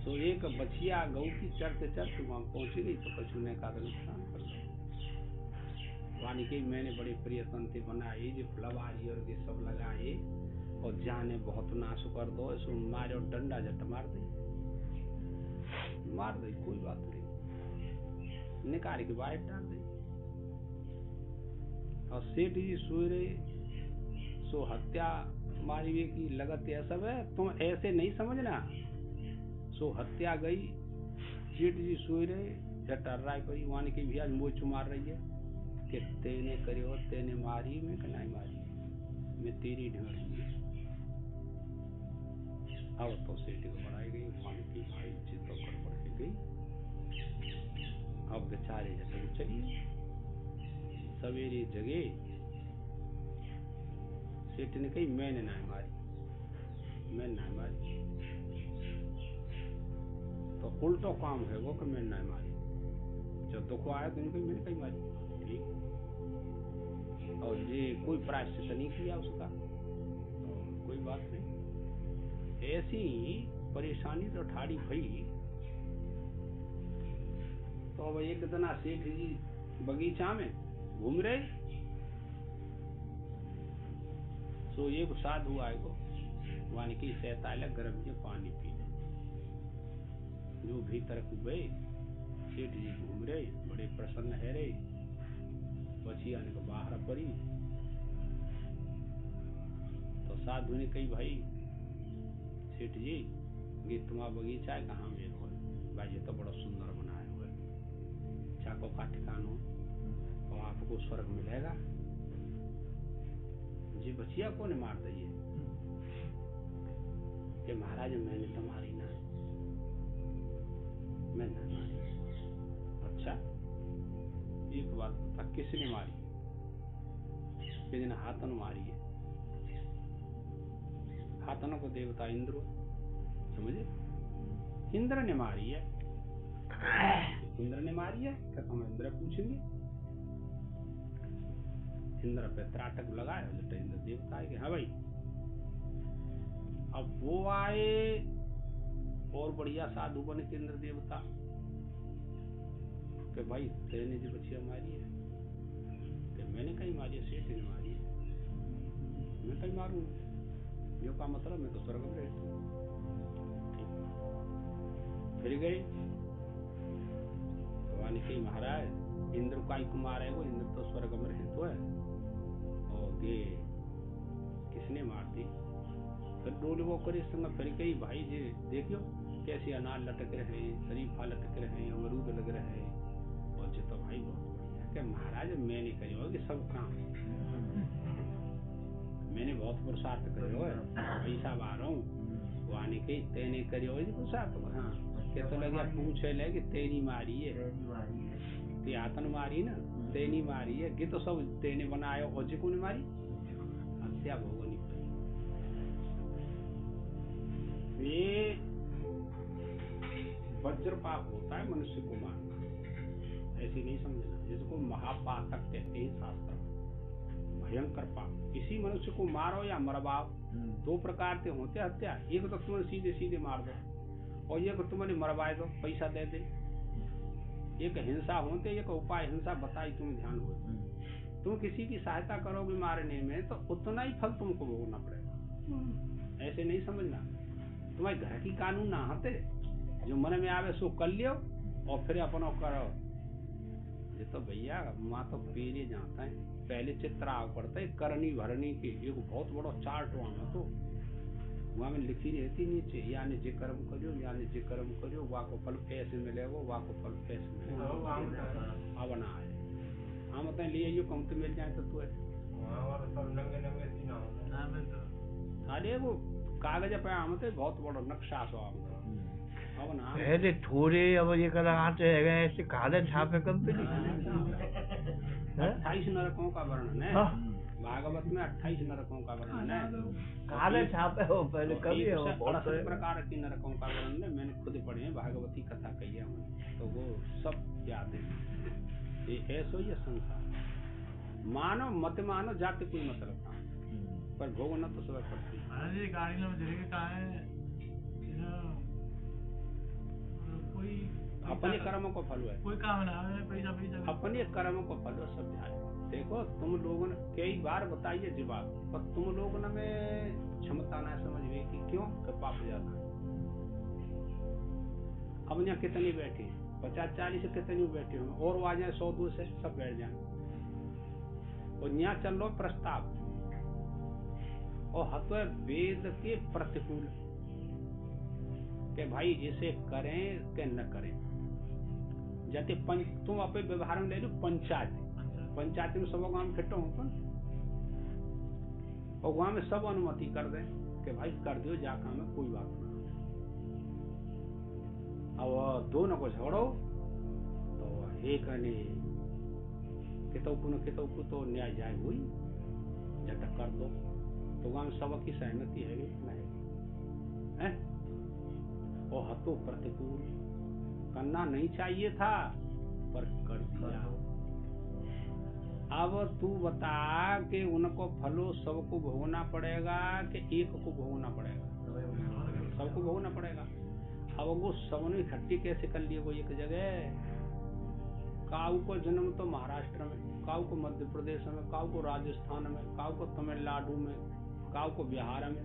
तो एक बछिया गौ की चरते चरते वहां पहुंची गई, तो कछु ने कहा नुकसान कर लो, वानी के मैंने बड़े प्रिय संते बनाए, जो फुलवारी और ये सब लगाए, और जाने बहुत नाश कर दो, इसको मारे और डंडा झट मार दे, कोई बात नहीं, निकाल के बाहर डाल दे। और सेठ जी सोए रहे, सो हत्या मारी हुए की लगत यह सब है, तुम ऐसे नहीं समझना। सो हत्या गई, सेठ जी सोए रहे, झटर राय पड़ी, वानी की भी आज मोच मार रही है कि तेने करियो, तेने मारी, मैं नहीं मारी, मैं तेरी ढूंढी। अब तो सेठ को बढ़ाई गई, वानी की भाई चित होकर बढ़ गई। अब बेचारे जब चलिए सवेरे जगे, सेठ ने कही मैंने नहीं मारी, मैं नहीं मारी, तो उल्टो काम है वो कि मैं नहीं मारी। जब दुख आया तो मैंने कही मारी, ठीक, और ये कोई प्रायश्चित नहीं किया उसका, तो कोई बात नहीं। ऐसी परेशानी तो ठाड़ी भई। तो अब एक दिन सेठ जी बगीचा में घूम रहे, तो एक साधु आएगो, वानी की सैताल गर्म के पानी पी ले, जो भीतर कुबे, सेठ जी घूम रहे, बड़े प्रसन्न है रे, बछिया ने बाहर पड़ी, तो साधु ने कही भाई सेठ जी ये तुम्हारा बगीचा है, कहाँ में हो भाई, ये तो बड़ा सुंदर बनाया हुआ है, चाको का ठिकानो, और आपको स्वर्ग मिलेगा। जी बचिया को ने मार दिए कि महाराज मैंने तो मारी ना, मैं ना मारी। अच्छा बात बता, किसने मारी? हाथन मारी है। हाथनों को देवता इंद्र, समझे? इंद्र ने मारी है। इंद्र ने मारी है क्या? तुम इंद्र पूछेंगे? इंद्र पे त्राटक लगाया, जब इंद्र देवता आए, हाँ भाई। अब वो आए और बढ़िया साधु बन के इंद्र देवता कि भाई तेने जो बच्चियां मारी है, कि मैंने कहीं मारी है? सेठ ने मारी है। मैं कहीं मारूं? जो का मतलब, मैं तो स्वर्ग में रहता हूँ। फिर गए भगवान कही, महाराज इंद्र का ही कुमार है वो, इंद्र तो स्वर्ग में रहता है, और ये किसने मार दी? फिर डोल वो करे संग। फिर कही, भाई जी देखियो कैसे अनार लटक रहे हैं, शरीफा लटक रहे हैं, अमरूद लग रहे हैं, और जो तो भाई बहुत बढ़िया है। महाराज मैंने कही होगी सब काम, मैंने बहुत पुरुषार्थ करे हो, पैसा आ रहा हूँ। वो आने के तेने करे हो पुरुषार्थ। हाँ, क्या तो लगे पूछे लगे तेनी मारी है, ते आतन मारी ना, तेनी मारी है। गे तो सब तेने बनाया, और जी को ने मारी, हत्या भोगनी पड़ी। ये वज्रपाप होता है मनुष्य को मारना, ऐसे नहीं समझना। जिसको महापातक कहते हैं शास्त्र, भयंकर पाप। इसी मनुष्य को मारो या मरवाओ, दो प्रकार से होते हत्या। एक तो तुम्हें सीधे सीधे मार दो, और एक तुम्हें मरवाए दो, पैसा दे दे। एक हिंसा होते, एक उपाय हिंसा बताई, तुम ध्यान हो। तुम किसी की सहायता करोगे मारने में, तो उतना ही फल तुमको भोगना पड़ेगा। ऐसे नहीं समझना। तुम्हारे घर की कानून ना होते, जो मन में आवे सो कर लियो, और फिर अपना करो। ये तो भैया माँ तो पेरे जाता है। पहले चित्राव पड़ता है करनी भरनी की, एक बहुत बड़ा चार्ट वहाँ तो वहाँ में लिखी रहती नीचे, यानी जे कर्म करियो, यानी जे कर्म करियो, वहाँ को फल ऐसे मिलेगा, वहाँ को फल ऐसे मिलेगा। अब ना है हाँ मतलब ले आइयो, कम तो मिल जाए तो तू है। अरे वो कागज पे आमते बहुत बड़ा नक्शा सो आमते। अब ना पहले थोड़े, अब ये कला आते हैं ऐसे काले छापे कंपनी 28 नरकों का वर्णन है। भागवत में 28 नरकों का वर्णन है। काले छापे हो पहले कभी हो, 68 प्रकार की नरकों का वर्णन है। मैंने खुद पढ़े हैं, भागवती कथा कही है हमने, तो वो सब याद है। ये ऐसो ये संसार, मानो मत मानो, जाते कोई मतलब था, पर भोगना तो सब पड़ती है। गाड़ी में कोई अपने कर्मों को फल है, कोई काम ना पैसा अपने कर्मों को फल सब ध्यान। देखो तुम लोगों ने कई बार बताइए जवाब, पर तुम लोगों में क्षमता ना समझ गई कि क्यों पाप ज्यादा। अब यहाँ कितने बैठे, 50-40 कितने बैठे हो, और आ जाए 100-200 से सब बैठ जाए, और यहाँ चल लो प्रस्ताव, और हत्व वेद के प्रतिकूल के भाई इसे करें के न करें। जैसे तुम अपने व्यवहार में ले लो पंचायत में सब गांव इकट्ठा हो, और गांव में सब अनुमति कर दें कि भाई कर दो जा काम में, कोई बात ना। अब दोनों को झगड़ो तो एक ने कितौ तो न्याय जाए हुई झटक कर दो, तो गांव में सब की सहमति है नहीं है? और हतो प्रतिकूल करना नहीं चाहिए था पर कर दिया। अब तू बता कि उनको फलो सबको भोगना पड़ेगा कि एक को भोगना पड़ेगा? सबको भोगना पड़ेगा। अब वो सबने इकट्ठी कैसे कर लिए वो एक जगह? काऊ को जन्म तो महाराष्ट्र में, काऊ को मध्य प्रदेश में, काऊ को राजस्थान में, काऊ को तमिलनाडु में, काऊ को बिहार में।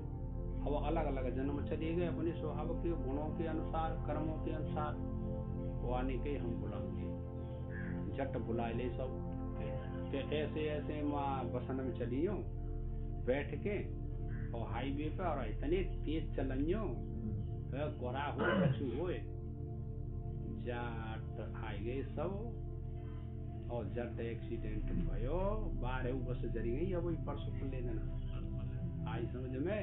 अब अलग अलग जन्म चले गए अपने स्वभाव के गुणों के अनुसार, कर्मों के अनुसार। वो आने के हम बुलाएंगे, झट बुला ले सब के ऐसे ऐसे माँ बसन में चलियो बैठ के, और हाईवे पे, और इतने तेज चलियो कोरा हो कछु हो जट आई गए सब, और जट एक्सीडेंट भयो, बाहर बस जरी गई। अब वही परसों को ले लेना आई समझ में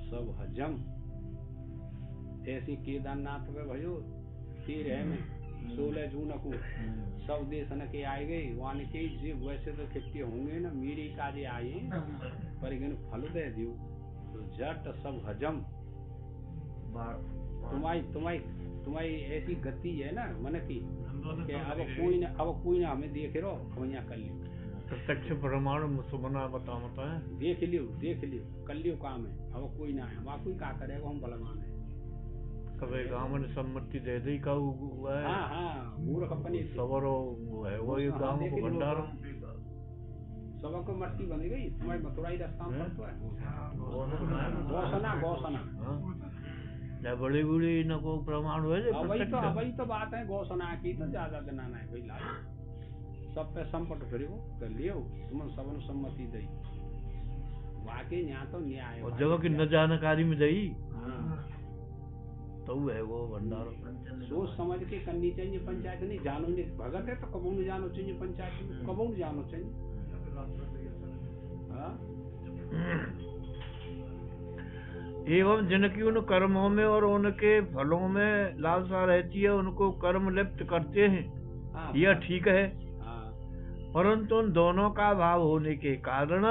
सब हजम। ऐसी केदारनाथ में भयो 13 में 16 जून को सब देश न के आए गए वहाँ के जे वैसे तो खिप्ते होंगे ना मेरे काजे आए पर इगन फल दे दियो तो झट सब हजम तुम्हारी ऐसी गति है ना मन की कि अब कोई ना हमें देख रहो हम यहाँ कर लियो प्रत्यक्ष प्रमाण सुमना बताता है देख लियो कर लियो काम है अब कोई ना है वहाँ कोई क्या करेगा हम बलवान है कभी गाँव ने सम्मति दे दी का हुआ है हाँ मूर्ख अपनी सवरो है वही गाँव को भंडारा सबको मट्टी बन गई तुम्हारी मथुराई रास्ता पर तो है गौसना बड़ी बड़ी न को प्रमाण हुए वही तो बात है गौसना की तो ज्यादा दिनाना है भाई लाल सब पे संपट फिर कर लियो तुम सबन सम्मति दई वाकई यहाँ तो न्याय और जगह की न जानकारी में दई तो है वो भंडारा सोच समझ के करनी चाहिए पंचायत नहीं जानो नहीं भगत है तो कबू नहीं जानो चाहिए पंचायत में कबू नहीं जानो चाहिए एवं जिनकी उन कर्मों में और उनके फलों में लालसा रहती है उनको कर्म लिप्त करते हैं यह ठीक है परंतु उन दोनों का भाव होने के कारण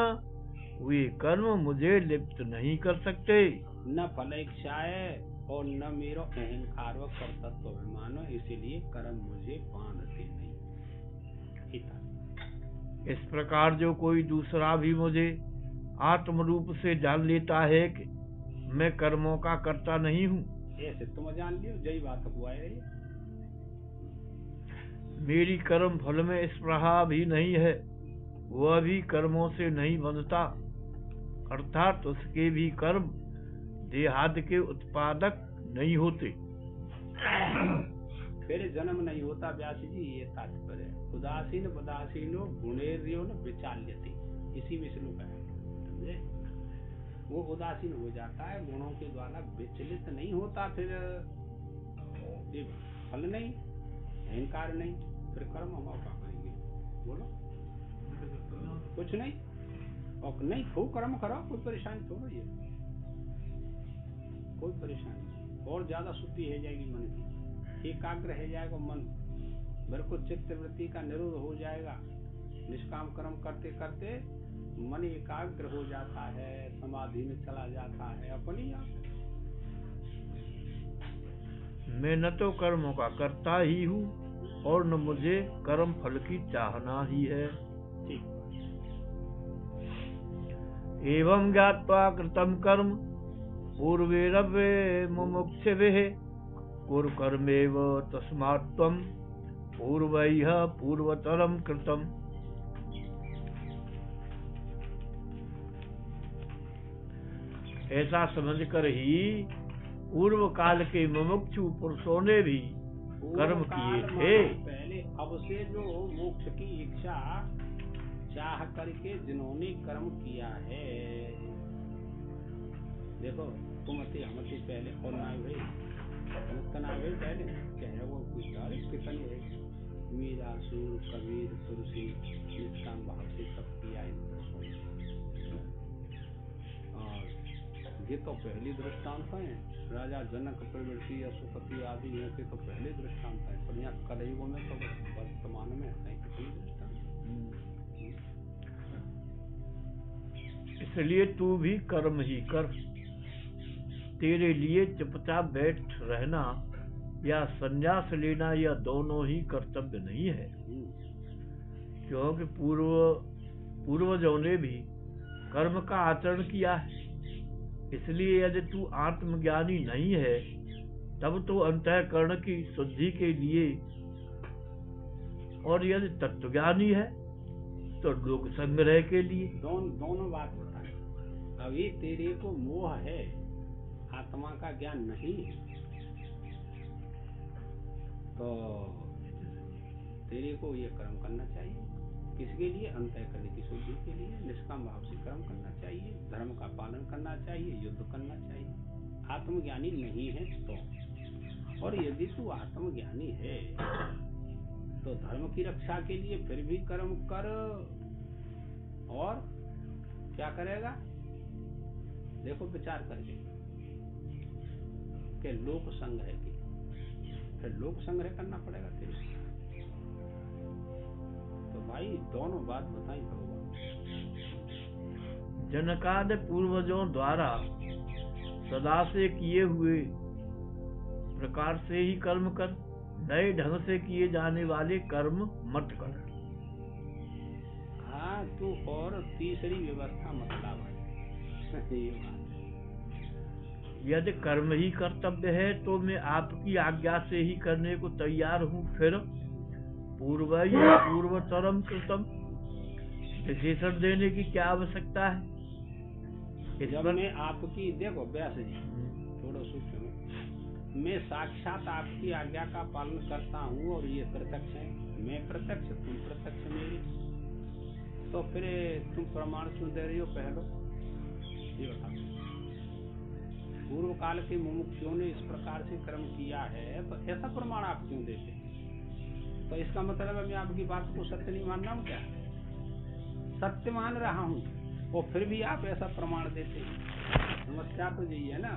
वे कर्म मुझे लिप्त नहीं कर सकते न फल इच्छा है और न मेरो अहंकार व कर्तव्य अभिमान इसीलिए कर्म मुझे बांधते नहीं। इस प्रकार जो कोई दूसरा भी मुझे आत्म रूप से जान लेता है कि मैं कर्मों का कर्ता नहीं हूँ ऐसे तुम जान लियो यही बात हुआ है मेरी कर्म फल में स्पृहा भी नहीं है वह भी कर्मों से नहीं बंधता अर्थात उसके भी कर्म देहादि के उत्पादक नहीं होते फिर जन्म नहीं होता व्यास जी ये तात्पर्य उदासीन उदासीनो गुणेर्यो न विचाल्यते इसी में श्लोक है समझे वो उदासीन हो जाता है गुणों के द्वारा विचलित नहीं होता फिर ये फल नहीं अहंकार नहीं फिर कर्म हम क्या करेंगे बोलो कुछ नहीं और नहीं खूब कर्म करो कोई परेशानी थोड़ा ये कोई परेशानी और ज्यादा शुद्धि हो जाएगी मन की एकाग्र हो जाएगा मन बिल्कुल चित्त वृत्ति का निरोध हो जाएगा निष्काम कर्म करते करते मन एकाग्र हो जाता है समाधि में चला जाता है अपनी आप मैं न तो कर्मों का करता ही हूँ और न मुझे कर्म फल की चाहना ही है एवं ज्ञात्वा कृतम कर्म पूर्वेरवे मुमुक्षुभिः कुरु कर्मेव तस्मात् त्वं पूर्वैः पूर्वतरं कृतम् ऐसा समझकर ही पूर्व काल के मुमुक्षु पुरुषों ने भी कर्म किए थे पहले अब से जो मोक्ष की इच्छा चाह करके जिन्होंने कर्म किया है देखो कुमति हमति पहले और ना भाई ना भाई पहले कह वो कुछ कितनी है मीरा सूर कबीर तुलसी निष्काम भाव से सब किया और ये तो पहली दृष्टांत है राजा जनक प्रवृत्ति अशुपति आदि के तो पहले दृष्टांत है पर यहाँ कलयुग में तो वर्तमान में है कितनी दृष्टांत इसलिए तू भी कर्म ही कर तेरे लिए चुपचाप बैठ रहना या संन्यास लेना यह दोनों ही कर्तव्य नहीं है क्योंकि पूर्वजों ने भी कर्म का आचरण किया है इसलिए यदि तू आत्मज्ञानी नहीं है तब तो अंतःकरण की शुद्धि के लिए और यदि तत्वज्ञानी है तो लोक संग्रह के लिए दोनों बात होता है अभी तेरे को मोह है आत्मा का ज्ञान नहीं है तो तेरे को ये कर्म करना चाहिए किसके लिए अंतःकरण की शुद्धि के लिए निष्काम भाव से कर्म करना चाहिए धर्म का पालन करना चाहिए युद्ध करना चाहिए आत्मज्ञानी नहीं है तो और यदि तू आत्मज्ञानी है तो धर्म की रक्षा के लिए फिर भी कर्म कर और क्या करेगा देखो विचार करके के लोक संग्रह की फिर लोक संग्रह करना पड़ेगा तेरे। तो भाई दोनों बात बताई भगवान। जनकादि पूर्वजों द्वारा सदा से किए हुए प्रकार से ही कर्म कर, नए ढंग से किए जाने वाले कर्म मत कर। हाँ तू और तीसरी व्यवस्था मत ला भाई। ये बात है। यदि कर्म ही कर्तव्य है तो मैं आपकी आज्ञा से ही करने को तैयार हूँ, फिर पूर्वतरम कृतम विशेषण देने की क्या आवश्यकता है? इस जब पर मैं आपकी, देखो व्यास जी थोड़ा सूक्ष्म, मैं साक्षात आपकी आज्ञा का पालन करता हूँ और ये प्रत्यक्ष है, मैं प्रत्यक्ष तुम प्रत्यक्ष मेरे, तो फिर तुम प्रमाण क्यों दे रही हो? पहलो ये बता। पूर्व काल के मुमुक्षुओं ने इस प्रकार से कर्म किया है तो ऐसा प्रमाण आप क्यों देते? तो इसका मतलब है मैं आपकी बात को सत्य नहीं मान रहा हूँ क्या? सत्य मान रहा हूँ और फिर भी आप ऐसा प्रमाण देते हैं। समस्या तो यही है ना।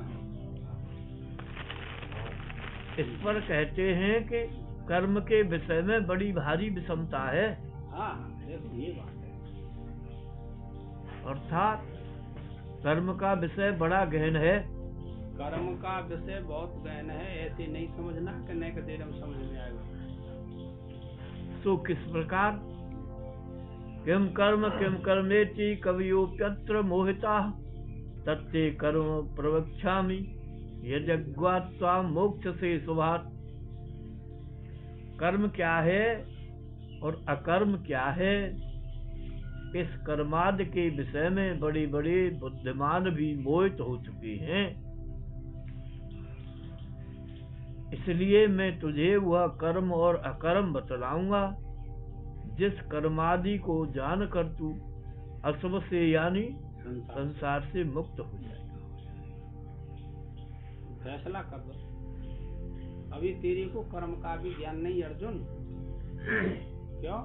इस पर कहते हैं कि कर्म के विषय में बड़ी भारी विषमता है, हाँ देखो ये बात है। अर्थात कर्म का विषय बड़ा गहन है। कर्म का विषय बहुत गहन है, ऐसे नहीं समझना कि नहीं कि देर में समझ में आएगा। सो किस प्रकार? किम कर्मेति कवियोप्यत्र मोहिता तत्ते कर्म प्रवक्ष्यामि यज्ञात्वा मोक्ष से शुभात्। कर्म क्या है और अकर्म क्या है, इस कर्मादि के विषय में बड़े बड़े बुद्धिमान भी मोहित हो चुके हैं। इसलिए मैं तुझे वह कर्म और अकर्म बतलाऊंगा जिस कर्मादि को जानकर तू अशुभ से यानी संसार से मुक्त हो जाएगा। फैसला कर दो। अभी तेरे को कर्म का भी ज्ञान नहीं अर्जुन। क्यों?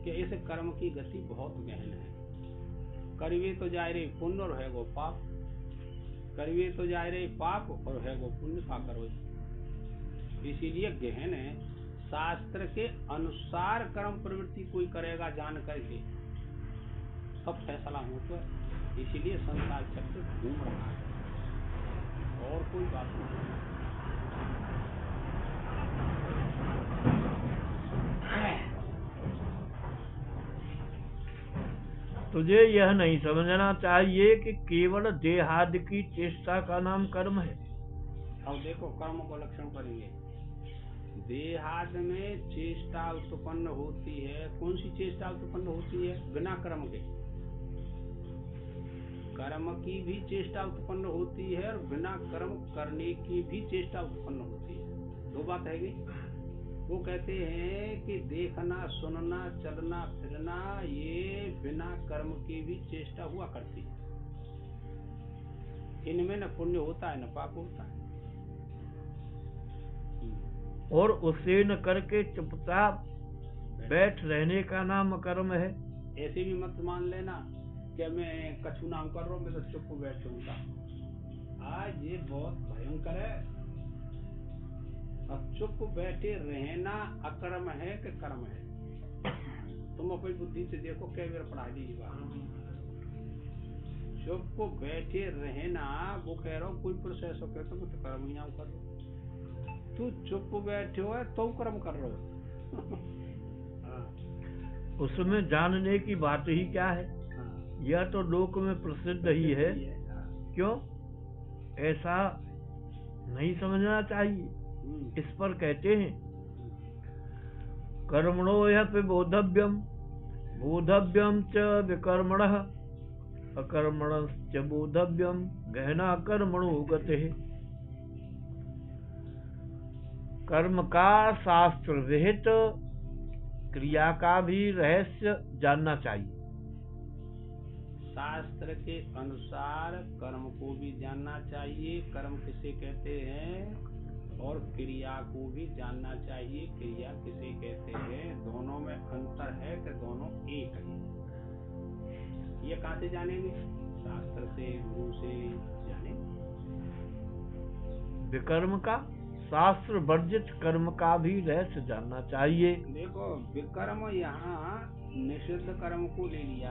कि इस कर्म की गति बहुत गहन है। करिए तो जाए रे पुण्य और है गो पाप, करिए तो जाए रे पाप और है गो पुण्य का करो। इसीलिए गहन है। शास्त्र के अनुसार कर्म प्रवृत्ति कोई करेगा जान करके सब फैसला हो तो, इसीलिए संसार चक्र घूम रहा है और कोई बात नहीं। तुझे यह नहीं समझना चाहिए कि केवल देहादि की चेष्टा का नाम कर्म है। अब देखो कर्म को लक्षण करेंगे। देहादि में चेष्टा उत्पन्न होती है। कौन सी चेष्टा उत्पन्न होती है? बिना कर्म के। कर्म की भी चेष्टा उत्पन्न होती है और बिना कर्म करने की भी चेष्टा उत्पन्न होती है। दो बात है। वो कहते हैं कि देखना, सुनना, चलना, फिरना ये बिना कर्म की भी चेष्टा हुआ करती है। इनमें न पुण्य होता है न पाप होता है। और उसे न करके चुपचाप बैठ रहने का नाम कर्म है। ऐसे भी मत मान लेना कि मैं कछु नाम कर रहा हूँ, मैं तो चुप बैठूंगा। आज ये बहुत भयंकर है। अब चुप बैठे रहना अकर्म है कि कर्म है? तुम अपनी बुद्धि से देखो कई बार पढ़ा दी बात। चुप बैठे रहना, वो कह रहा हूँ कोई प्रोसेस हो तो मैं तो कर्म ही नाम कर रहा हूँ। तू चुप बैठे हो तो कर्म कर रहे हो। उसमें जानने की बात ही क्या है? यह तो लोक में प्रसिद्ध ही है। क्यों? ऐसा नहीं समझना चाहिए। इस पर कहते हैं कर्मणो ह्यपि बोधव्यम बोधव्यम च विकर्मणः अकर्मणश्च बोधव्यम गहना कर्मणो गतिः। कर्म का शास्त्र विहित क्रिया का भी रहस्य जानना चाहिए। शास्त्र के अनुसार कर्म को भी जानना चाहिए, कर्म किसे कहते हैं, और क्रिया को भी जानना चाहिए, क्रिया किसे कहते हैं। दोनों में अंतर है कि दोनों एक है। ये कहाँ से जानेंगे? शास्त्र से, गुरु से जानेंगे। विकर्म का शास्त्र वर्जित कर्म का भी रहस्य जानना चाहिए। देखो विकर्म यहाँ निषिद्ध कर्म को ले लिया,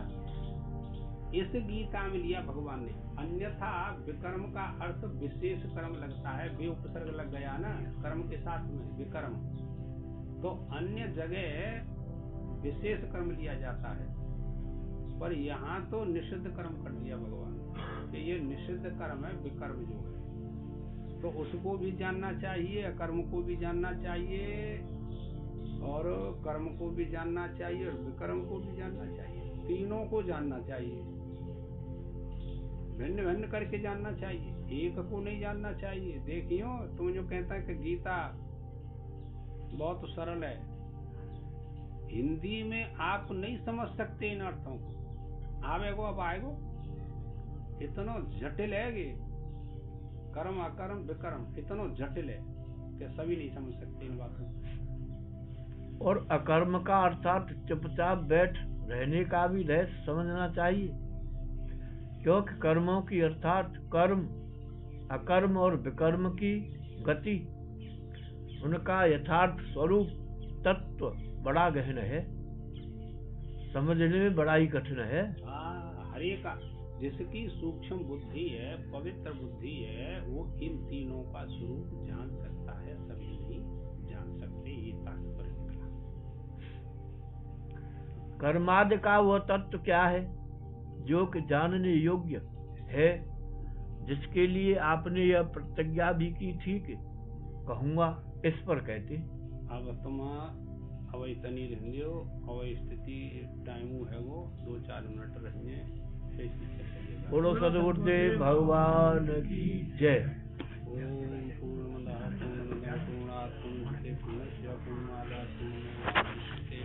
इस गीता में लिया भगवान ने। अन्यथा विकर्म का अर्थ विशेष कर्म लगता है, वे उपसर्ग लग गया ना कर्म के साथ में विकर्म, तो अन्य जगह विशेष कर्म लिया जाता है, पर यहाँ तो निषिद्ध कर्म कर दिया भगवान कि ये निषिद्ध कर्म है विकर्म जो है, तो उसको भी जानना चाहिए, अकर्म को भी जानना चाहिए और कर्म को भी जानना चाहिए और विकर्म को भी जानना चाहिए, तीनों को जानना चाहिए, भिन्न भिन्न करके जानना चाहिए, एक को नहीं जानना चाहिए। देखियो तुम जो कहता है कि गीता बहुत सरल है, हिंदी में आप नहीं समझ सकते इन अर्थों को, आवेगो अब आएगो, इतना जटिल है कि कर्म अकर्म विकर्म इतना जटिल है कि सभी नहीं समझ सकते इन बातों को। और अकर्म का अर्थात चुपचाप बैठ रहने का भी रहस्य समझना चाहिए, क्योंकि कर्मों की अर्थात कर्म अकर्म और विकर्म की गति, उनका यथार्थ स्वरूप तत्व बड़ा गहन है, समझने में बड़ा ही कठिन है। हरे का जिसकी सूक्ष्म बुद्धि है, पवित्र बुद्धि है, वो इन तीनों का स्वरूप जान सकता है, सभी नहीं जान सकते, ये तात्पर्य निकला। कर्मादि का वह तत्व क्या है जो कि जानने योग्य है, जिसके लिए आपने यह प्रतिज्ञा भी की थी कि कहूँगा, इस पर कहते। अब तुम अब इतनी रहियो, अब स्थिति टाइम है वो 2-4 मिनट रहिए, बोलो सदगुरुदेव भगवान की जय। ओम पूर्णमदः पूर्णमिदं पूर्णात् पूर्णमुदच्यते पूर्णस्य पूर्णमादाय पूर्णमेवावशिष्यते।